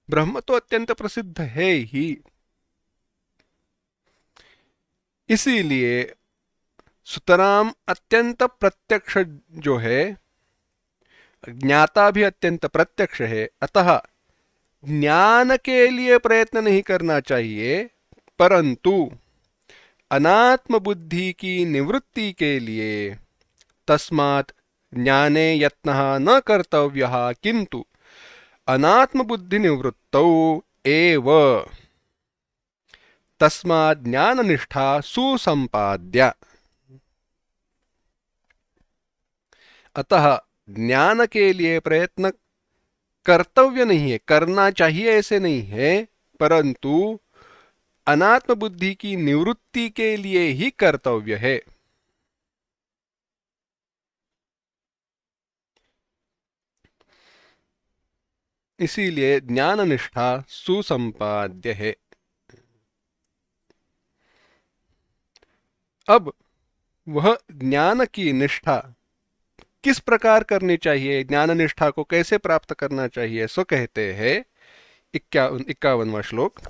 ब्रह्म तो अत्यंत प्रसिद्ध है ही। इसीलिए सुतराम अत्यंत प्रत्यक्ष जो है, ज्ञाता भी अत्यंत प्रत्यक्ष है। अतः ज्ञान के लिए प्रयत्न नहीं करना चाहिए, परंतु अनात्म बुद्धि की निवृत्ति के लिए तस्मात् ज्ञाने यत्नः न कर्तव्यः किंतु अनात्म बुद्धि निवृत्तौ एव तस्मात् ज्ञान निष्ठा सुसंपाद्य। अतः ज्ञान के लिए प्रयत्न कर्तव्य नहीं है, करना चाहिए ऐसे नहीं है, परंतु अनात्म बुद्धि की निवृत्ति के लिए ही कर्तव्य है। इसीलिए ज्ञान निष्ठा सुसंपाद्य है। अब वह ज्ञान की निष्ठा किस प्रकार करनी चाहिए, ज्ञान निष्ठा को कैसे प्राप्त करना चाहिए, सो कहते हैं 51वां श्लोक।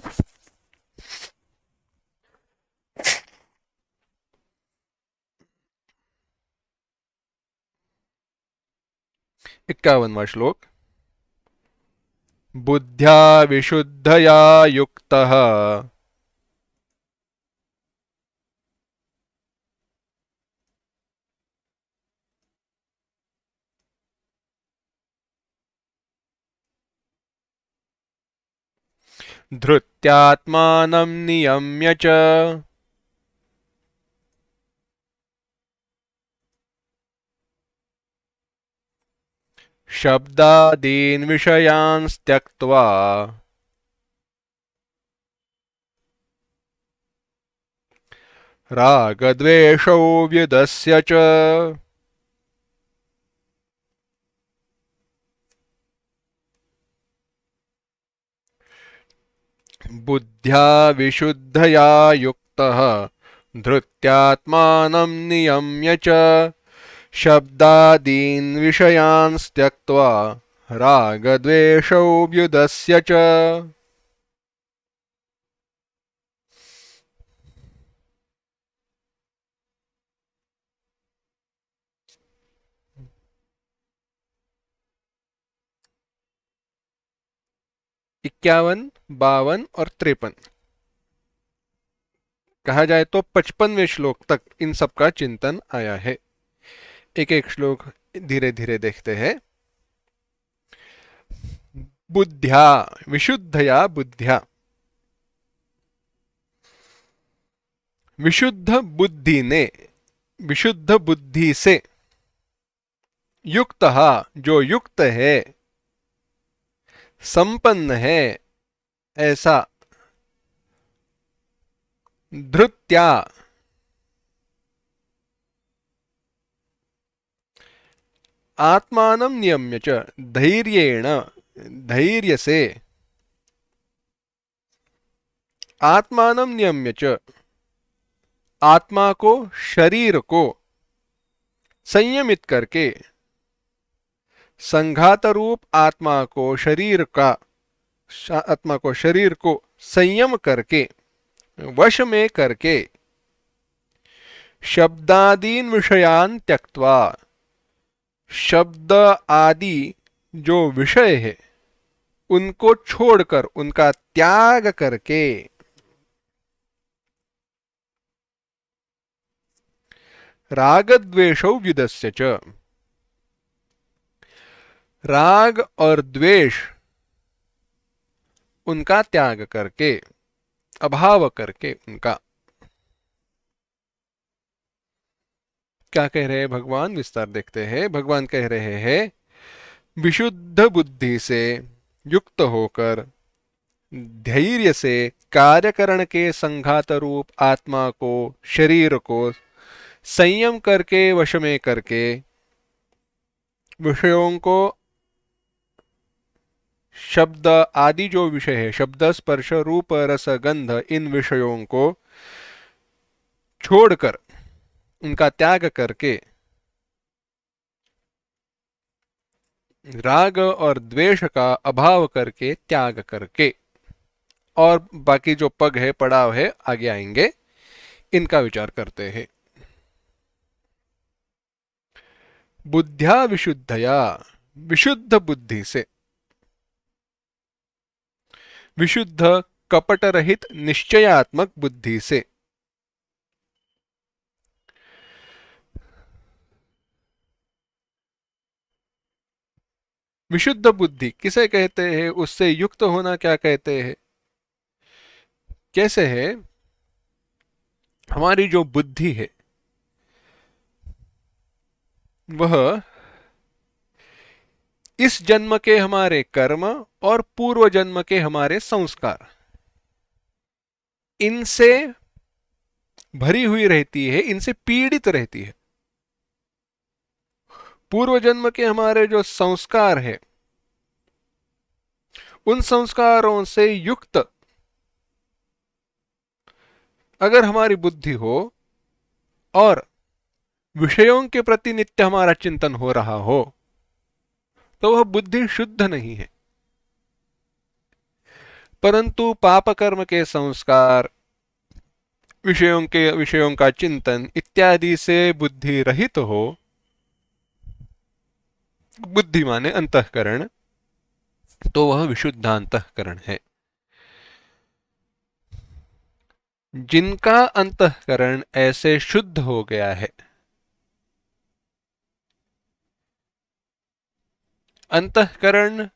51वां श्लोक। बुद्ध्या विशुद्धया युक्तः धृत्यात्मानं नियम्य च शब्दादीन् विषयान् त्यक्त्वा रागद्वेषौ व्युदस्य च। बुद्ध्या विशुद्धया युक्तः धृत्यात्मानं नियम्य च शब्दादीन् विषयान् त्यक्त्वा रागद्वेषौ व्युदस्य च। 51, 52 और 53 कहा जाए तो 55वें श्लोक तक इन सब का चिंतन आया है। एक एक श्लोक धीरे धीरे देखते हैं। बुद्ध्या विशुद्धया बुद्ध्या, विशुद्ध बुद्धि ने, विशुद्ध बुद्धि से, युक्त जो युक्त है, संपन्न है ऐसा, धृत्या आत्मानं नियम्य च धैर्येण, धैर्य से, आत्मानं नियम्य च आत्मा को, शरीर को संयमित करके, संघात रूप आत्मा को, शरीर का, आत्मा को, शरीर को संयम करके, वश में करके, शब्दादीन विषयान त्यक्त्वा, शब्द आदि जो विषय है उनको छोड़कर, उनका त्याग करके, रागद्वेषौ व्युदस्य च, राग और द्वेष उनका त्याग करके, अभाव करके उनका। क्या कह रहे हैं भगवान, विस्तार देखते हैं। भगवान कह रहे हैं विशुद्ध बुद्धि से युक्त होकर, धैर्य से कार्यकरण के संघात रूप आत्मा को, शरीर को संयम करके, वश में करके, विषयों को, शब्द आदि जो विषय है, शब्द स्पर्श रूप रस गंध, इन विषयों को छोड़कर, उनका त्याग करके, राग और द्वेष का अभाव करके, त्याग करके, और बाकी जो पग है, पड़ाव है, आगे आएंगे, इनका विचार करते हैं। बुद्ध्या विशुद्धया, विशुद्ध बुद्धि से, विशुद्ध कपट रहित निश्चयात्मक बुद्धि से, विशुद्ध बुद्धि किसे कहते हैं, उससे युक्त होना क्या कहते हैं, कैसे है। हमारी जो बुद्धि है वह इस जन्म के हमारे कर्म और पूर्व जन्म के हमारे संस्कार, इनसे भरी हुई रहती है, इनसे पीड़ित रहती है। पूर्व जन्म के हमारे जो संस्कार है उन संस्कारों से युक्त अगर हमारी बुद्धि हो और विषयों के प्रति नित्य हमारा चिंतन हो रहा हो तो वह बुद्धि शुद्ध नहीं है। परंतु पाप कर्म के संस्कार, विषयों का चिंतन इत्यादि से बुद्धि रहित हो, बुद्धि माने अंतःकरण, तो वह विशुद्ध अंतःकरण है। जिनका अंतःकरण ऐसे शुद्ध हो गया है, अंतःकरण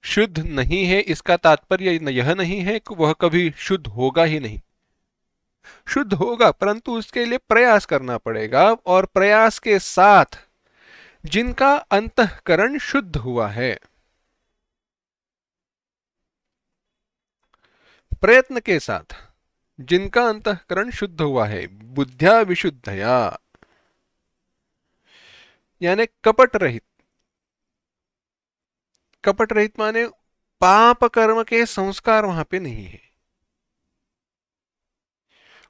शुद्ध नहीं है इसका तात्पर्य यह नहीं है कि वह कभी शुद्ध होगा ही नहीं। शुद्ध होगा, परंतु उसके लिए प्रयास करना पड़ेगा, और प्रयास के साथ जिनका अंतःकरण शुद्ध हुआ है, प्रयत्न के साथ जिनका अंतःकरण शुद्ध हुआ है, बुद्ध्या विशुद्धया, यानी कपट रहित। कपट रहित माने पाप कर्म के संस्कार वहां पे नहीं है,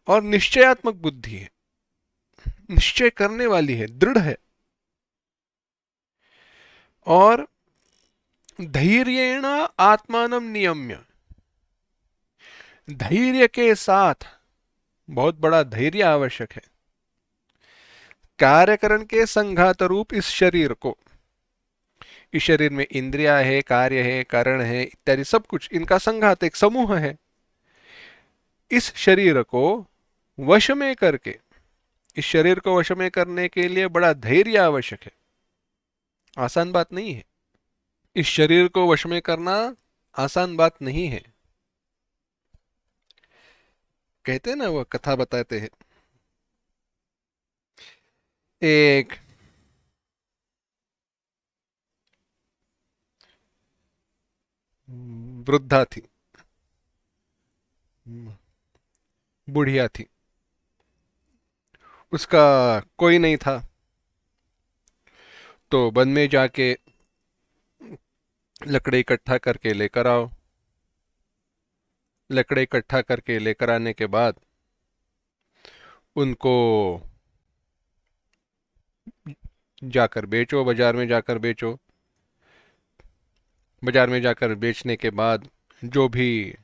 और निश्चयात्मक बुद्धि है, निश्चय करने वाली है, दृढ़ है, और धैर्येण आत्मानं नियम्य, धैर्य के साथ, बहुत बड़ा धैर्य आवश्यक है, कार्यकरण के संघात रूप इस शरीर को, इस शरीर में इंद्रिया है, कार्य है, करण है इत्यादि सब कुछ, इनका संघात एक समूह है। इस शरीर को वश में करके, इस शरीर को वश में करने के लिए बड़ा धैर्य आवश्यक है, आसान बात नहीं है। इस शरीर को वश में करना आसान बात नहीं है। कहते हैं ना, वो कथा बताते हैं, एक वृद्धा थी, बुढ़िया थी, उसका कोई नहीं था, तो वन में जाके लकड़ी इकट्ठा करके लेकर आओ। लकड़ी इकट्ठा करके लेकर आने के बाद उनको जाकर बेचो, बाजार में जाकर बेचो। बाजार में जाकर बेचने के बाद जो भी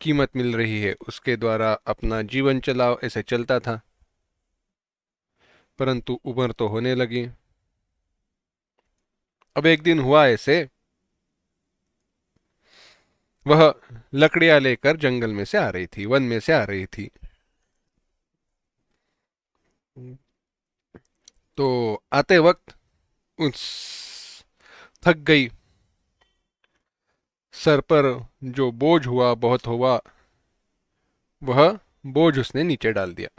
कीमत मिल रही है उसके द्वारा अपना जीवन चलाओ, ऐसे चलता था। परंतु उम्र तो होने लगी। अब एक दिन हुआ ऐसे, वह लकड़ियां लेकर जंगल में से आ रही थी, वन में से आ रही थी। तो आते वक्त उस थक गई, सर पर जो बोझ हुआ, बहुत हुआ, वह बोझ उसने नीचे डाल दिया।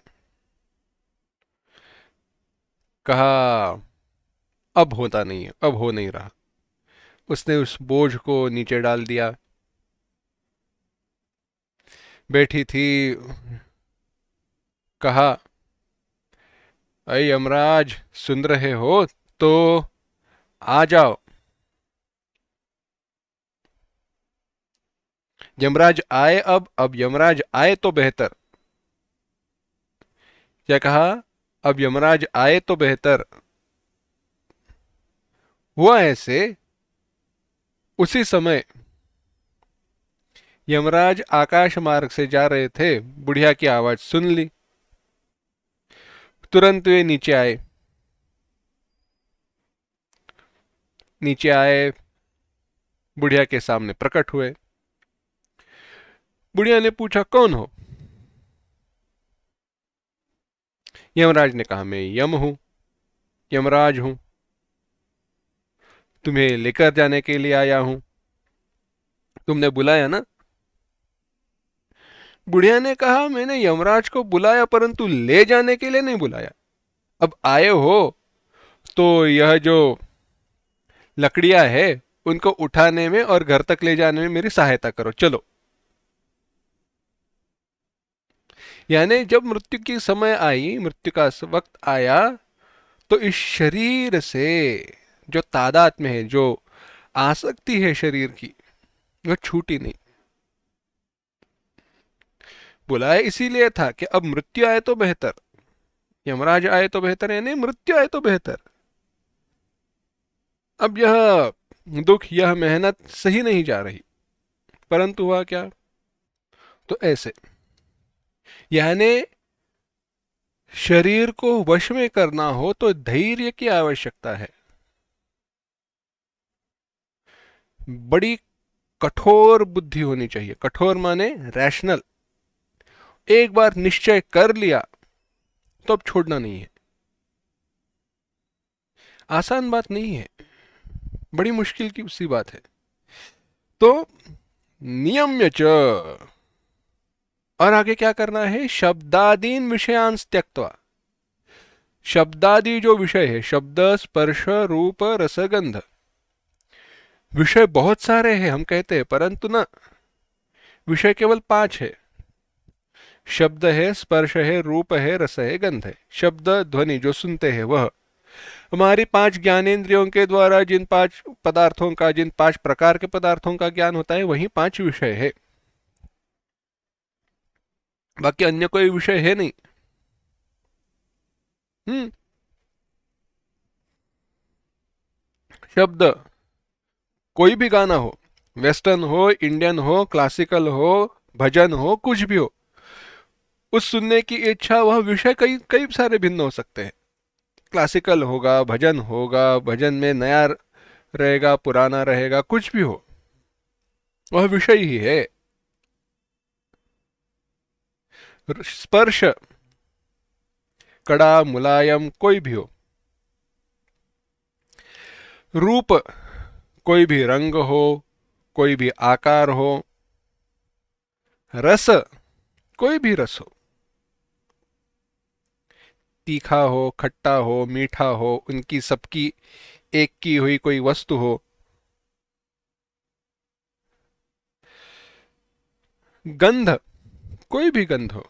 कहा अब होता नहीं है, अब हो नहीं रहा। उसने उस बोझ को नीचे डाल दिया। बैठी थी, कहा अय यमराज, सुन रहे हो तो आ जाओ। यमराज आए, अब यमराज आए तो बेहतर। क्या कहा? अब यमराज आए तो बेहतर। हुआ ऐसे, उसी समय यमराज आकाश मार्ग से जा रहे थे, बुढ़िया की आवाज सुन ली, तुरंत वे नीचे आए। नीचे आए, बुढ़िया के सामने प्रकट हुए। बुढ़िया ने पूछा कौन हो? यमराज ने कहा मैं यम हूं, यमराज हूं, तुम्हें लेकर जाने के लिए आया हूं, तुमने बुलाया ना? बुढ़िया ने कहा मैंने यमराज को बुलाया, परंतु ले जाने के लिए नहीं बुलाया। अब आए हो तो यह जो लकड़ियां है उनको उठाने में और घर तक ले जाने में मेरी सहायता करो, चलो। यानी जब मृत्यु की समय आई, मृत्यु का वक्त आया, तो इस शरीर से जो तादाद में है, जो आसक्ति है शरीर की, वह छूटी नहीं। बुलाया इसीलिए था कि अब मृत्यु आए तो बेहतर, यमराज आए तो बेहतर है, नहीं मृत्यु आए तो बेहतर। अब यह दुख, यह मेहनत सही नहीं जा रही, परंतु हुआ क्या? तो ऐसे, यानी शरीर को वश में करना हो तो धैर्य की आवश्यकता है। बड़ी कठोर बुद्धि होनी चाहिए। कठोर माने रैशनल। एक बार निश्चय कर लिया तो अब छोड़ना नहीं है। आसान बात नहीं है, बड़ी मुश्किल की सी बात है। तो नियम्य च, और आगे क्या करना है? शब्दादीन विषयांस त्यक्त्वा। शब्दादि जो विषय है, शब्द स्पर्श रूप रसगंध, विषय बहुत सारे हैं हम कहते हैं, परंतु ना, विषय केवल 5 है। शब्द है, स्पर्श है, रूप है, रस है, गंध है। शब्द ध्वनि जो सुनते हैं वह, हमारी 5 ज्ञानेंद्रियों के द्वारा जिन 5 पदार्थों का, जिन 5 प्रकार के पदार्थों का ज्ञान होता है, वही 5 विषय है। बाकी अन्य कोई विषय है नहीं। हम्म। शब्द, कोई भी गाना हो, वेस्टर्न हो, इंडियन हो, क्लासिकल हो, भजन हो, कुछ भी हो, उस सुनने की इच्छा, वह विषय कई कई सारे भिन्न हो सकते हैं। क्लासिकल होगा, भजन होगा, भजन में नया रहेगा, पुराना रहेगा, कुछ भी हो, वह विषय ही है। स्पर्श, कड़ा मुलायम कोई भी हो। रूप, कोई भी रंग हो, कोई भी आकार हो। रस, कोई भी रस हो, तीखा हो, खट्टा हो, मीठा हो, उनकी सबकी एक की हुई कोई वस्तु हो। गंध, कोई भी गंध हो।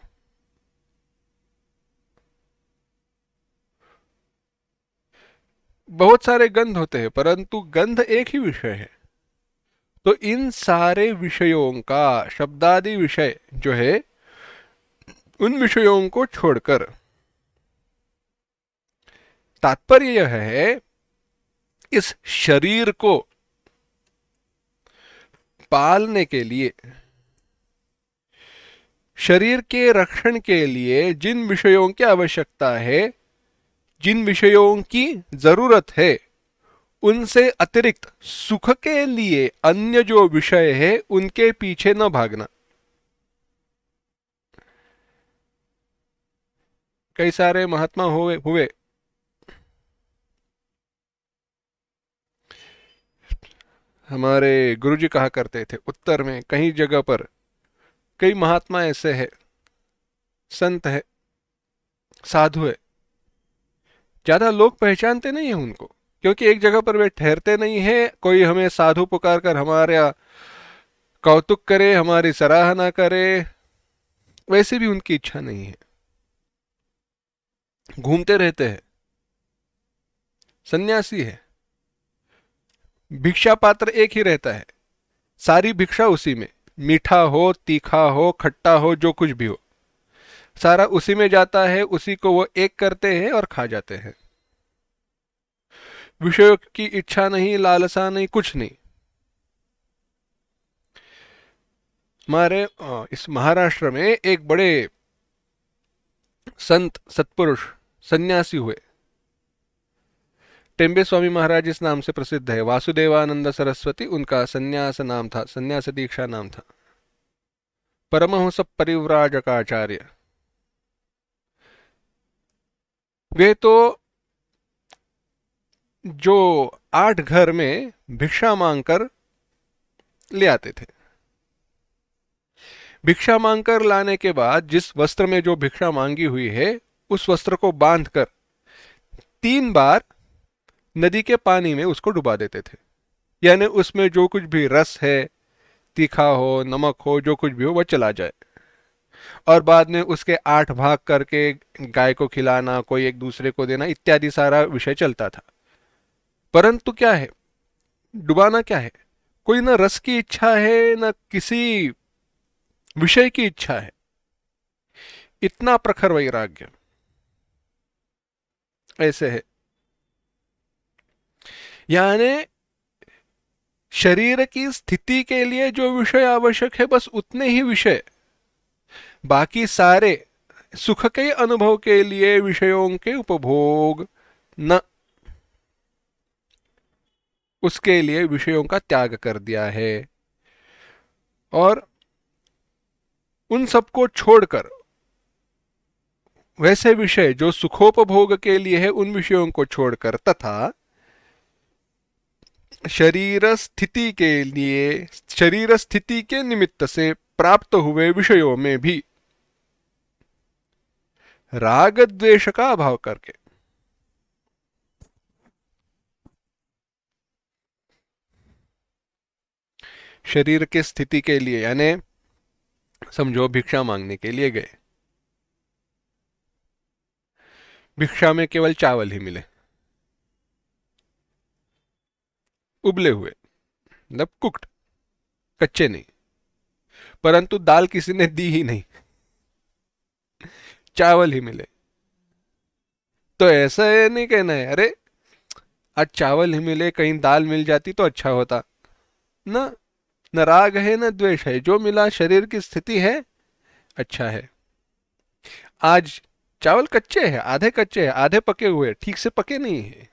बहुत सारे गंध होते हैं, परंतु गंध एक ही विषय है। तो इन सारे विषयों का, शब्दादि विषय जो है, उन विषयों को छोड़कर, तात्पर्य यह है, इस शरीर को पालने के लिए, शरीर के रक्षण के लिए जिन विषयों की आवश्यकता है, जिन विषयों की जरूरत है, उनसे अतिरिक्त सुख के लिए अन्य जो विषय है उनके पीछे न भागना। कई सारे महात्मा हुए, हमारे गुरुजी कहा करते थे, उत्तर में कई जगह पर कई महात्मा ऐसे हैं, संत है, साधु है, ज्यादा लोग पहचानते नहीं है उनको, क्योंकि एक जगह पर वे ठहरते नहीं है। कोई हमें साधु पुकार कर हमारा कौतुक करे, हमारी सराहना करे, वैसे भी उनकी इच्छा नहीं है। घूमते रहते हैं, सन्यासी है, भिक्षा पात्र एक ही रहता है, सारी भिक्षा उसी में, मीठा हो, तीखा हो, खट्टा हो, जो कुछ भी हो, सारा उसी में जाता है, उसी को वो एक करते हैं और खा जाते हैं। विषयों की इच्छा नहीं, लालसा नहीं, कुछ नहीं। हमारे इस महाराष्ट्र में एक बड़े संत सत्पुरुष सन्यासी हुए, टेम्बे स्वामी महाराज इस नाम से प्रसिद्ध है। वासुदेवानंद सरस्वती उनका सन्यास नाम था, सन्यास दीक्षा नाम था। परमहंस परिव्राजकाचार्य। वे तो जो 8 घर में भिक्षा मांगकर ले आते थे, भिक्षा मांगकर लाने के बाद जिस वस्त्र में जो भिक्षा मांगी हुई है, उस वस्त्र को बांधकर 3 बार नदी के पानी में उसको डुबा देते थे। यानी उसमें जो कुछ भी रस है, तीखा हो, नमक हो, जो कुछ भी हो, वह चला जाए। और बाद में उसके 8 भाग करके गाय को खिलाना, कोई एक दूसरे को देना, इत्यादि सारा विषय चलता था। परंतु क्या है, डुबाना क्या है? कोई न रस की इच्छा है न किसी विषय की इच्छा है, इतना प्रखर वैराग्य ऐसे है। यानी शरीर की स्थिति के लिए जो विषय आवश्यक है बस उतने ही विषय, बाकी सारे सुख के अनुभव के लिए विषयों के उपभोग न, उसके लिए विषयों का त्याग कर दिया है। और उन सबको छोड़कर वैसे विषय जो सुखोपभोग के लिए है उन विषयों को छोड़कर, तथा शरीर स्थिति के निमित्त से प्राप्त हुए विषयों में भी राग द्वेष का अभाव करके, शरीर के स्थिति के लिए, यानी समझो भिक्षा मांगने के लिए गए, भिक्षा में केवल चावल ही मिले, उबले हुए, मतलब कुक्ड, कच्चे नहीं, परंतु दाल किसी ने दी ही नहीं, चावल ही मिले। तो ऐसा है नहीं कहना है अरे आज चावल ही मिले, कहीं दाल मिल जाती तो अच्छा होता ना। न राग है न द्वेष है, जो मिला शरीर की स्थिति है, अच्छा है। आज चावल कच्चे हैं, आधे कच्चे हैं, आधे पके हुए, ठीक से पके नहीं है,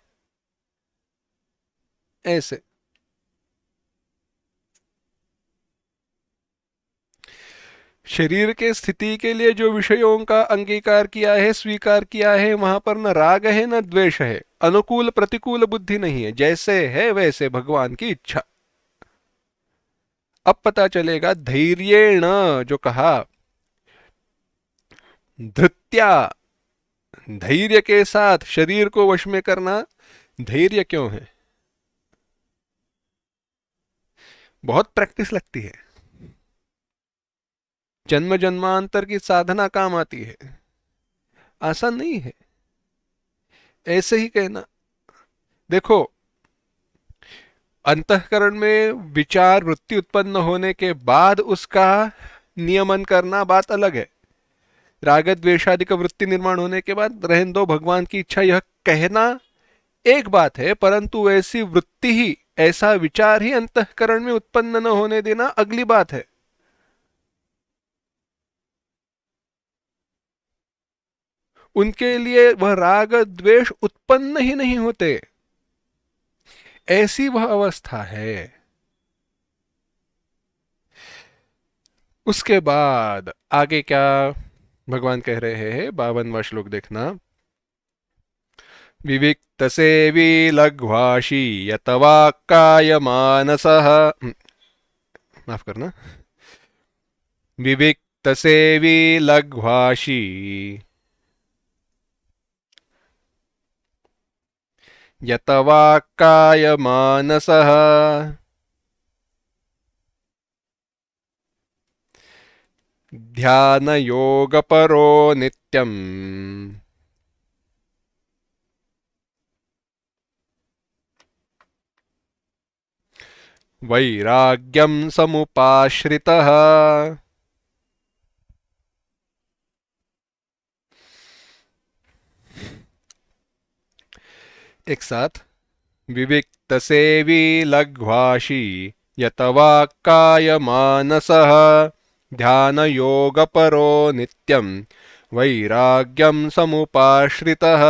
ऐसे। शरीर के स्थिति के लिए जो विषयों का अंगीकार किया है, स्वीकार किया है, वहां पर न राग है न द्वेष है, अनुकूल प्रतिकूल बुद्धि नहीं है, जैसे है वैसे भगवान की इच्छा। अब पता चलेगा धैर्येण जो कहा, धृत्या, धैर्य के साथ शरीर को वश में करना, धैर्य क्यों है? बहुत प्रैक्टिस लगती है, जन्म जन्मांतर की साधना काम आती है, आसान नहीं है। ऐसे ही कहना, देखो अंतःकरण में विचार वृत्ति उत्पन्न होने के बाद उसका नियमन करना बात अलग है। राग द्वेषादि का वृत्ति निर्माण होने के बाद रहने दो भगवान की इच्छा, यह कहना एक बात है, परंतु ऐसी वृत्ति ही, ऐसा विचार ही अंतःकरण में उत्पन्न न होने देना अगली बात है। उनके लिए वह राग द्वेष उत्पन्न ही नहीं होते, ऐसी वह अवस्था है। उसके बाद आगे क्या भगवान कह रहे हैं, 52वां श्लोक देखना। विविक्त सेवी लघ्वाशी यतवाक्काय मानसः, माफ करना, विविक्त सेवी लघ्वाशी यतवाक्काय मानसः ध्यान योग परो नित्यम वैराग्यम समुपाश्रितः। एक साथ, विविक्त सेवी लघ्वाशी यतवाक्काय मानसः ध्यान योग परो नित्यम वैराग्यम समुपाश्रितः।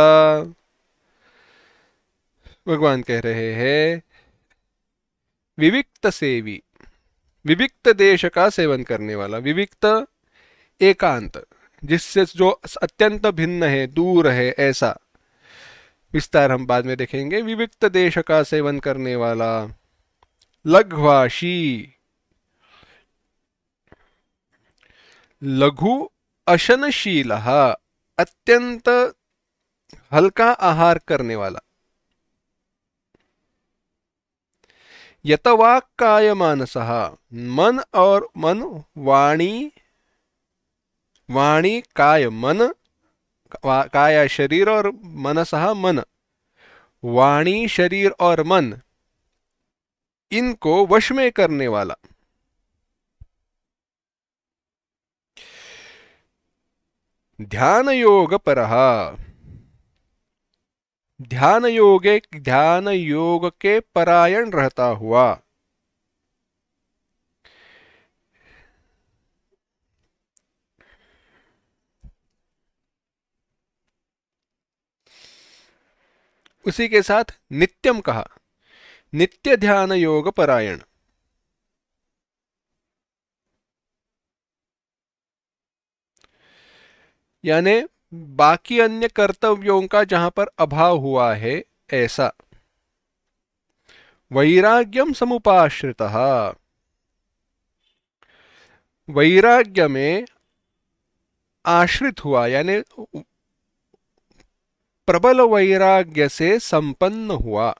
भगवान कह रहे हैं विविक्त सेवी, विविक्त देश का सेवन करने वाला, विविक्त एकांत, जिससे जो अत्यंत भिन्न है, दूर है, ऐसा विस्तार हम बाद में देखेंगे। विविक्त देश का सेवन करने वाला, लघ्वाशी, लघु अशनशील, अत्यंत हल्का आहार करने वाला, यतवाक्काय मानसः, मन और मन, वाणी, वाणी काय मन, काय शरीर और मनसः मन, वाणी शरीर और मन इनको वश में करने वाला। ध्यान योग परः, ध्यान योग के परायण रहता हुआ। उसी के साथ नित्यम कहा, नित्य ध्यान योग परायण। यानी बाकी अन्य कर्तव्यों का जहां पर अभाव हुआ है ऐसा। वैराग्यम समुपाश्रितः, वैराग्य में आश्रित हुआ, यानी प्रबल वैराग्य से संपन्न हुआ।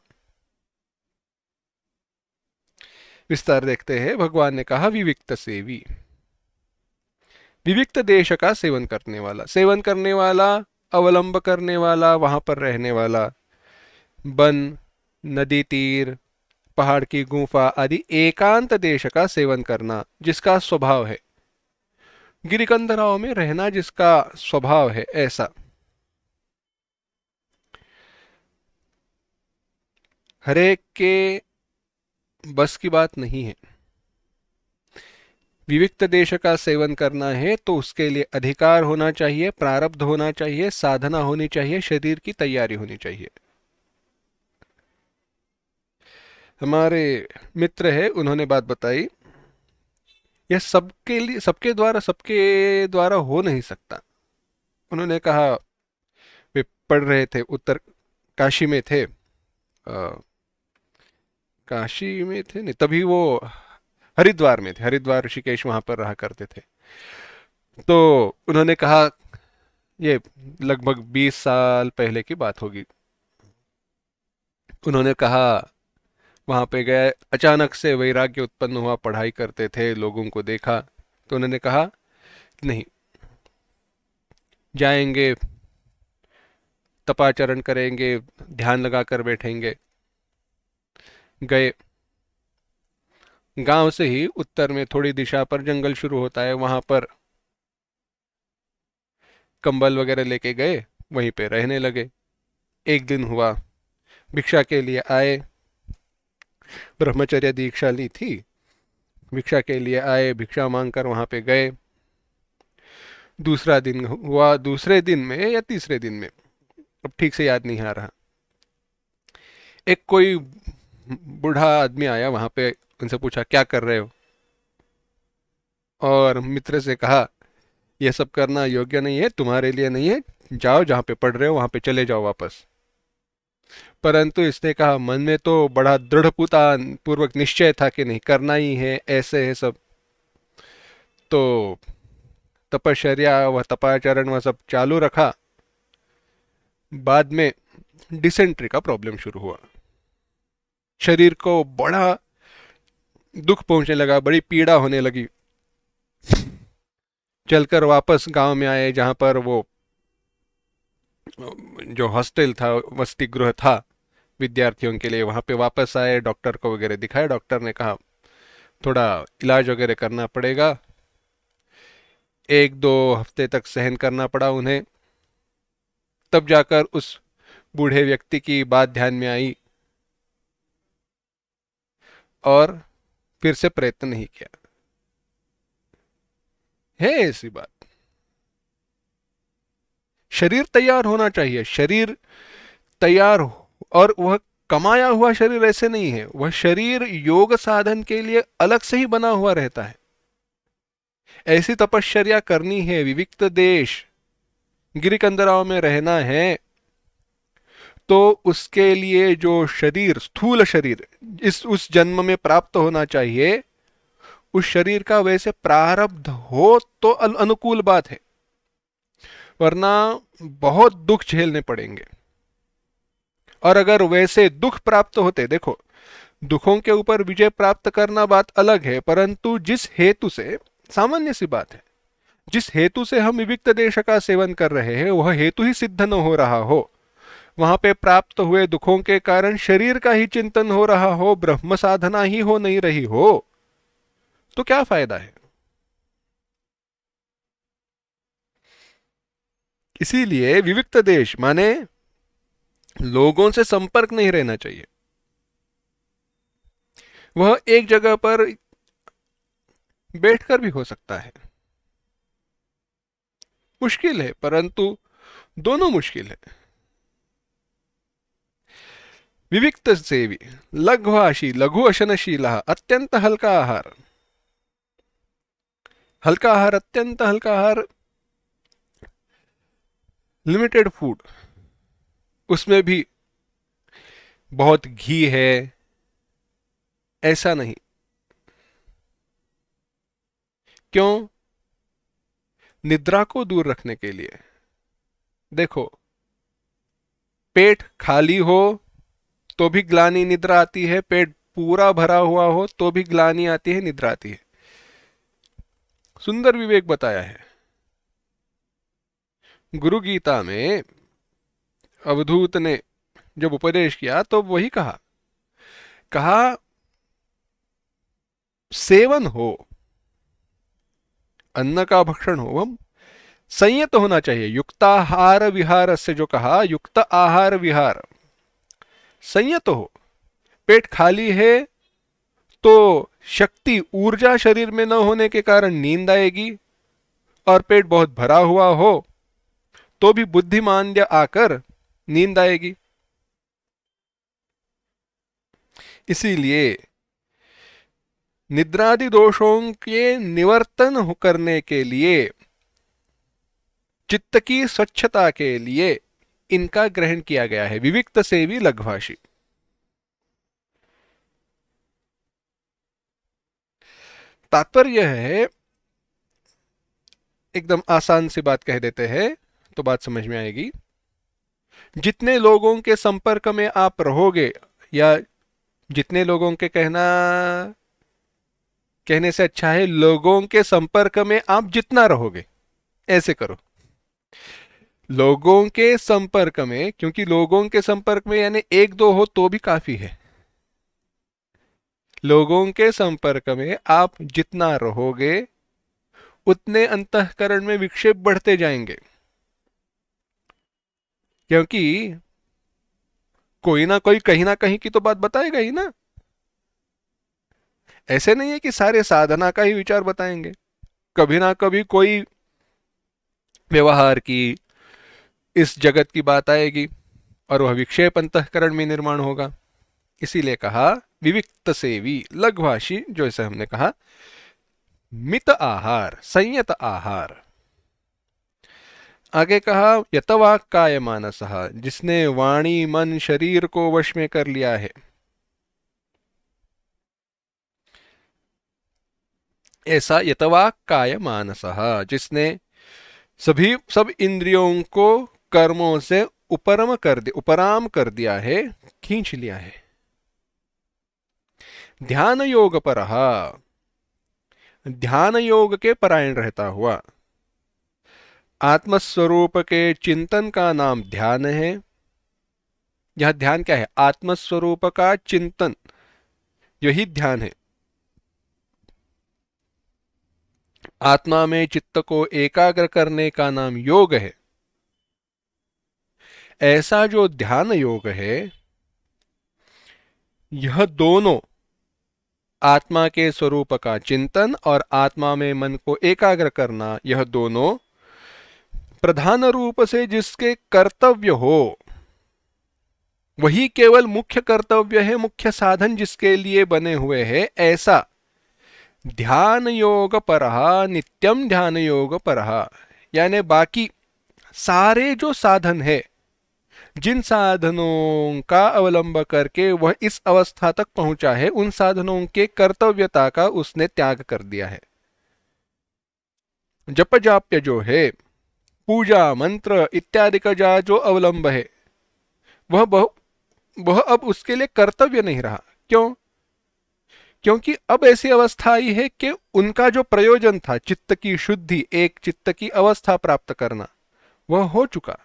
विस्तार देखते हैं। भगवान ने कहा विविक्त सेवी, विविक्त देश का सेवन करने वाला, सेवन करने वाला, अवलंब करने वाला, वहां पर रहने वाला, वन, नदी तीर, पहाड़ की गुफा आदि एकांत देश का सेवन करना जिसका स्वभाव है, गिरिकंदराओं में रहना जिसका स्वभाव है, ऐसा। हरेक के बस की बात नहीं है। विविक्त देश का सेवन करना है तो उसके लिए अधिकार होना चाहिए, प्रारब्ध होना चाहिए, साधना होनी चाहिए, शरीर की तैयारी होनी चाहिए। हमारे मित्र है, उन्होंने बात बताई, यह सबके द्वारा हो नहीं सकता। उन्होंने कहा, वे पढ़ रहे थे, उत्तर काशी में थे, काशी में थे नहीं, तभी वो हरिद्वार में थे, हरिद्वार ऋषिकेश वहां पर रहा करते थे। तो उन्होंने कहा, ये लगभग 20 साल पहले की बात होगी। उन्होंने कहा वहां पे गए, अचानक से वैराग्य उत्पन्न हुआ, पढ़ाई करते थे, लोगों को देखा, तो उन्होंने कहा नहीं, जाएंगे, तपाचरण करेंगे, ध्यान लगाकर बैठेंगे। गए, गांव से ही उत्तर में थोड़ी दिशा पर जंगल शुरू होता है, वहां पर कंबल वगैरह लेके गए, वहीं पे रहने लगे। एक दिन हुआ, भिक्षा के लिए आए, ब्रह्मचर्य दीक्षा ली थी, भिक्षा के लिए आए, भिक्षा मांगकर वहां पे गए। दूसरा दिन हुआ, दूसरे दिन में या तीसरे दिन में, अब ठीक से याद नहीं आ रहा, एक कोई बूढ़ा आदमी आया वहां पे, उनसे पूछा क्या कर रहे हो, और मित्र से कहा यह सब करना योग्य नहीं है, तुम्हारे लिए नहीं है, जाओ जहां पे पढ़ रहे हो वहां पे चले जाओ वापस। परंतु इसने कहा, मन में तो बड़ा दृढ़पुता पूर्वक निश्चय था कि नहीं, करना ही है, ऐसे है सब। तो तपश्चर्या व तपाचरण वह सब चालू रखा। बाद में डिसेंट्री का प्रॉब्लम शुरू हुआ, शरीर को बड़ा दुख पहुंचने लगा, बड़ी पीड़ा होने लगी। चलकर वापस गांव में आए, जहां पर वो जो हॉस्टल था, वसति गृह था विद्यार्थियों के लिए, वहां पे वापस आए, डॉक्टर को वगैरह दिखाया। डॉक्टर ने कहा थोड़ा इलाज वगैरह करना पड़ेगा। 1-2 हफ्ते तक सहन करना पड़ा उन्हें। तब जाकर उस बूढ़े व्यक्ति की बात ध्यान में आई और फिर से प्रयत्न नहीं किया। है ऐसी बात, शरीर तैयार होना चाहिए, शरीर तैयार हो, और वह कमाया हुआ शरीर ऐसे नहीं है, वह शरीर योग साधन के लिए अलग से ही बना हुआ रहता है। ऐसी तपश्चर्या करनी है, विविक्त देश, गिरिकंदराओं में रहना है, तो उसके लिए जो शरीर, स्थूल शरीर इस उस जन्म में प्राप्त होना चाहिए, उस शरीर का वैसे प्रारब्ध हो तो अनुकूल बात है, वरना बहुत दुख झेलने पड़ेंगे। और अगर वैसे दुख प्राप्त होते, देखो दुखों के ऊपर विजय प्राप्त करना बात अलग है, परंतु जिस हेतु से, सामान्य सी बात है, जिस हेतु से हम विविक्त देश का सेवन कर रहे हैं, वह हेतु ही सिद्ध न हो रहा हो, वहां पे प्राप्त हुए दुखों के कारण शरीर का ही चिंतन हो रहा हो, ब्रह्म साधना ही हो नहीं रही हो, तो क्या फायदा है? इसीलिए विविक्त देश माने लोगों से संपर्क नहीं रहना चाहिए। वह एक जगह पर बैठकर भी हो सकता है। मुश्किल है, परंतु दोनों मुश्किल है। विविक्त सेवी लघ्वाशी लघु अशनशील अत्यंत हल्का आहार। हल्का आहार, अत्यंत हल्का आहार, लिमिटेड फूड, उसमें भी बहुत घी है ऐसा नहीं। क्यों? निद्रा को दूर रखने के लिए। देखो, पेट खाली हो तो भी ग्लानि निद्रा आती है, पेट पूरा भरा हुआ हो तो भी ग्लानि आती है, निद्रा आती है। सुंदर विवेक बताया है गुरु गीता में। अवधूत ने जब उपदेश किया तो वही कहा, सेवन हो, अन्न का भक्षण हो, हम संयत होना चाहिए। युक्ताहार विहार से जो कहा, युक्त आहार विहार, संयत हो। पेट खाली है तो शक्ति ऊर्जा शरीर में न होने के कारण नींद आएगी, और पेट बहुत भरा हुआ हो तो भी बुद्धिमांद्य आकर नींद आएगी। इसीलिए निद्रादि दोषों के निवर्तन करने के लिए, चित्त की स्वच्छता के लिए इनका ग्रहण किया गया है, विविक्त सेवी लघ्वाशी। तात्पर्य है, एकदम आसान सी बात कह देते हैं तो बात समझ में आएगी। जितने लोगों के संपर्क में आप रहोगे, या जितने लोगों के कहने से अच्छा है लोगों के संपर्क में आप जितना रहोगे, ऐसे करो। लोगों के संपर्क में, क्योंकि लोगों के संपर्क में यानी एक दो हो तो भी काफी है। लोगों के संपर्क में आप जितना रहोगे उतने अंतःकरण में विक्षेप बढ़ते जाएंगे, क्योंकि कोई ना कोई कहीं ना कहीं की तो बात बताएगा ही ना। ऐसे नहीं है कि सारे साधना का ही विचार बताएंगे, कभी ना कभी कोई व्यवहार की, इस जगत की बात आएगी और वह विक्षेप अंतःकरण में निर्माण होगा। इसीलिए कहा विविक्त सेवी लघ्वाशी, जो इसे हमने कहा मित आहार, संयत आहार। आगे कहा यतवाक काय मानसः, जिसने वाणी मन शरीर को वश में कर लिया है। ऐसा यतवाक काय मानसः, जिसने सब इंद्रियों को कर्मों से उपराम कर दिया है, खींच लिया है। ध्यान योग पर, ध्यान योग के परायण रहता हुआ, आत्मस्वरूप के चिंतन का नाम ध्यान है। यह ध्यान क्या है? आत्मस्वरूप का चिंतन, यही ध्यान है। आत्मा में चित्त को एकाग्र करने का नाम योग है। ऐसा जो ध्यान योग है, यह दोनों, आत्मा के स्वरूप का चिंतन और आत्मा में मन को एकाग्र करना, यह दोनों प्रधान रूप से जिसके कर्तव्य हो, वही केवल मुख्य कर्तव्य है, मुख्य साधन जिसके लिए बने हुए हैं। ऐसा ध्यान योग परहा, नित्यम ध्यान योग परहा, यानी बाकी सारे जो साधन है, जिन साधनों का अवलंब करके वह इस अवस्था तक पहुंचा है, उन साधनों के कर्तव्यता का उसने त्याग कर दिया है। जप जाप्य जो है, पूजा मंत्र इत्यादि का जो अवलंब है, वह अब उसके लिए कर्तव्य नहीं रहा। क्यों? क्योंकि अब ऐसी अवस्था आई है कि उनका जो प्रयोजन था, चित्त की शुद्धि, एक चित्त की अवस्था प्राप्त करना, वह हो चुका।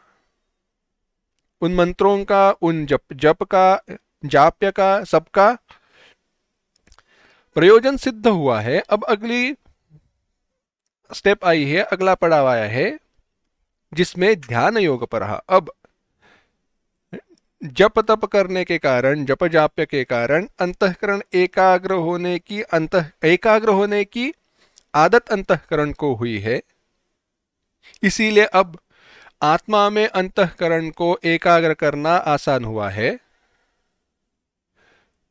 उन मंत्रों का, उन जप जप का, जाप्य का, सबका प्रयोजन सिद्ध हुआ है। अब अगली स्टेप आई है, अगला पड़ाव आया है जिसमें ध्यान योग पर रहा। अब जप तप करने के कारण, जप जाप्य के कारण अंतःकरण एकाग्र होने की आदत अंतःकरण को हुई है। इसीलिए अब आत्मा में अंतःकरण को एकाग्र करना आसान हुआ है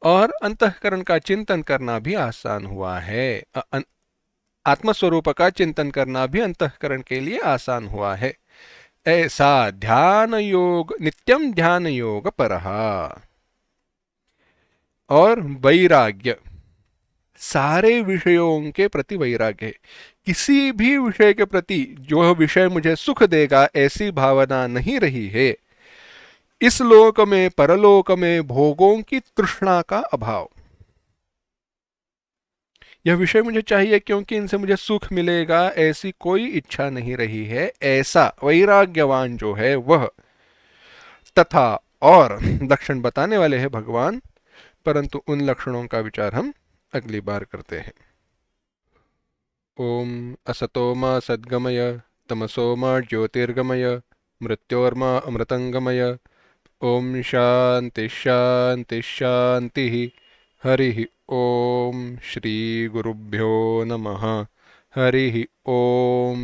और अंतःकरण का चिंतन करना भी आसान हुआ है। आत्मस्वरूप का चिंतन करना भी अंतःकरण के लिए आसान हुआ है। ऐसा ध्यान योग, नित्यम ध्यान योग परहा। और वैराग्य, सारे विषयों के प्रति वैराग्य है। किसी भी विषय के प्रति जो विषय मुझे सुख देगा ऐसी भावना नहीं रही है। इस लोक में परलोक में भोगों की तृष्णा का अभाव। यह विषय मुझे चाहिए क्योंकि इनसे मुझे सुख मिलेगा ऐसी कोई इच्छा नहीं रही है। ऐसा वैराग्यवान जो है वह, तथा और लक्षण बताने वाले हैं भगवान, परंतु उन लक्षणों का विचार हम अगली बार करते हैं। ओम असतो मा सद्गमय, तमसो मा ज्योतिर्गमय, मृत्योर्मा अमृतंगमय। ओम शांति शांति शांति। हरि ओम। श्री गुरुभ्यो नमः। हरि ओम।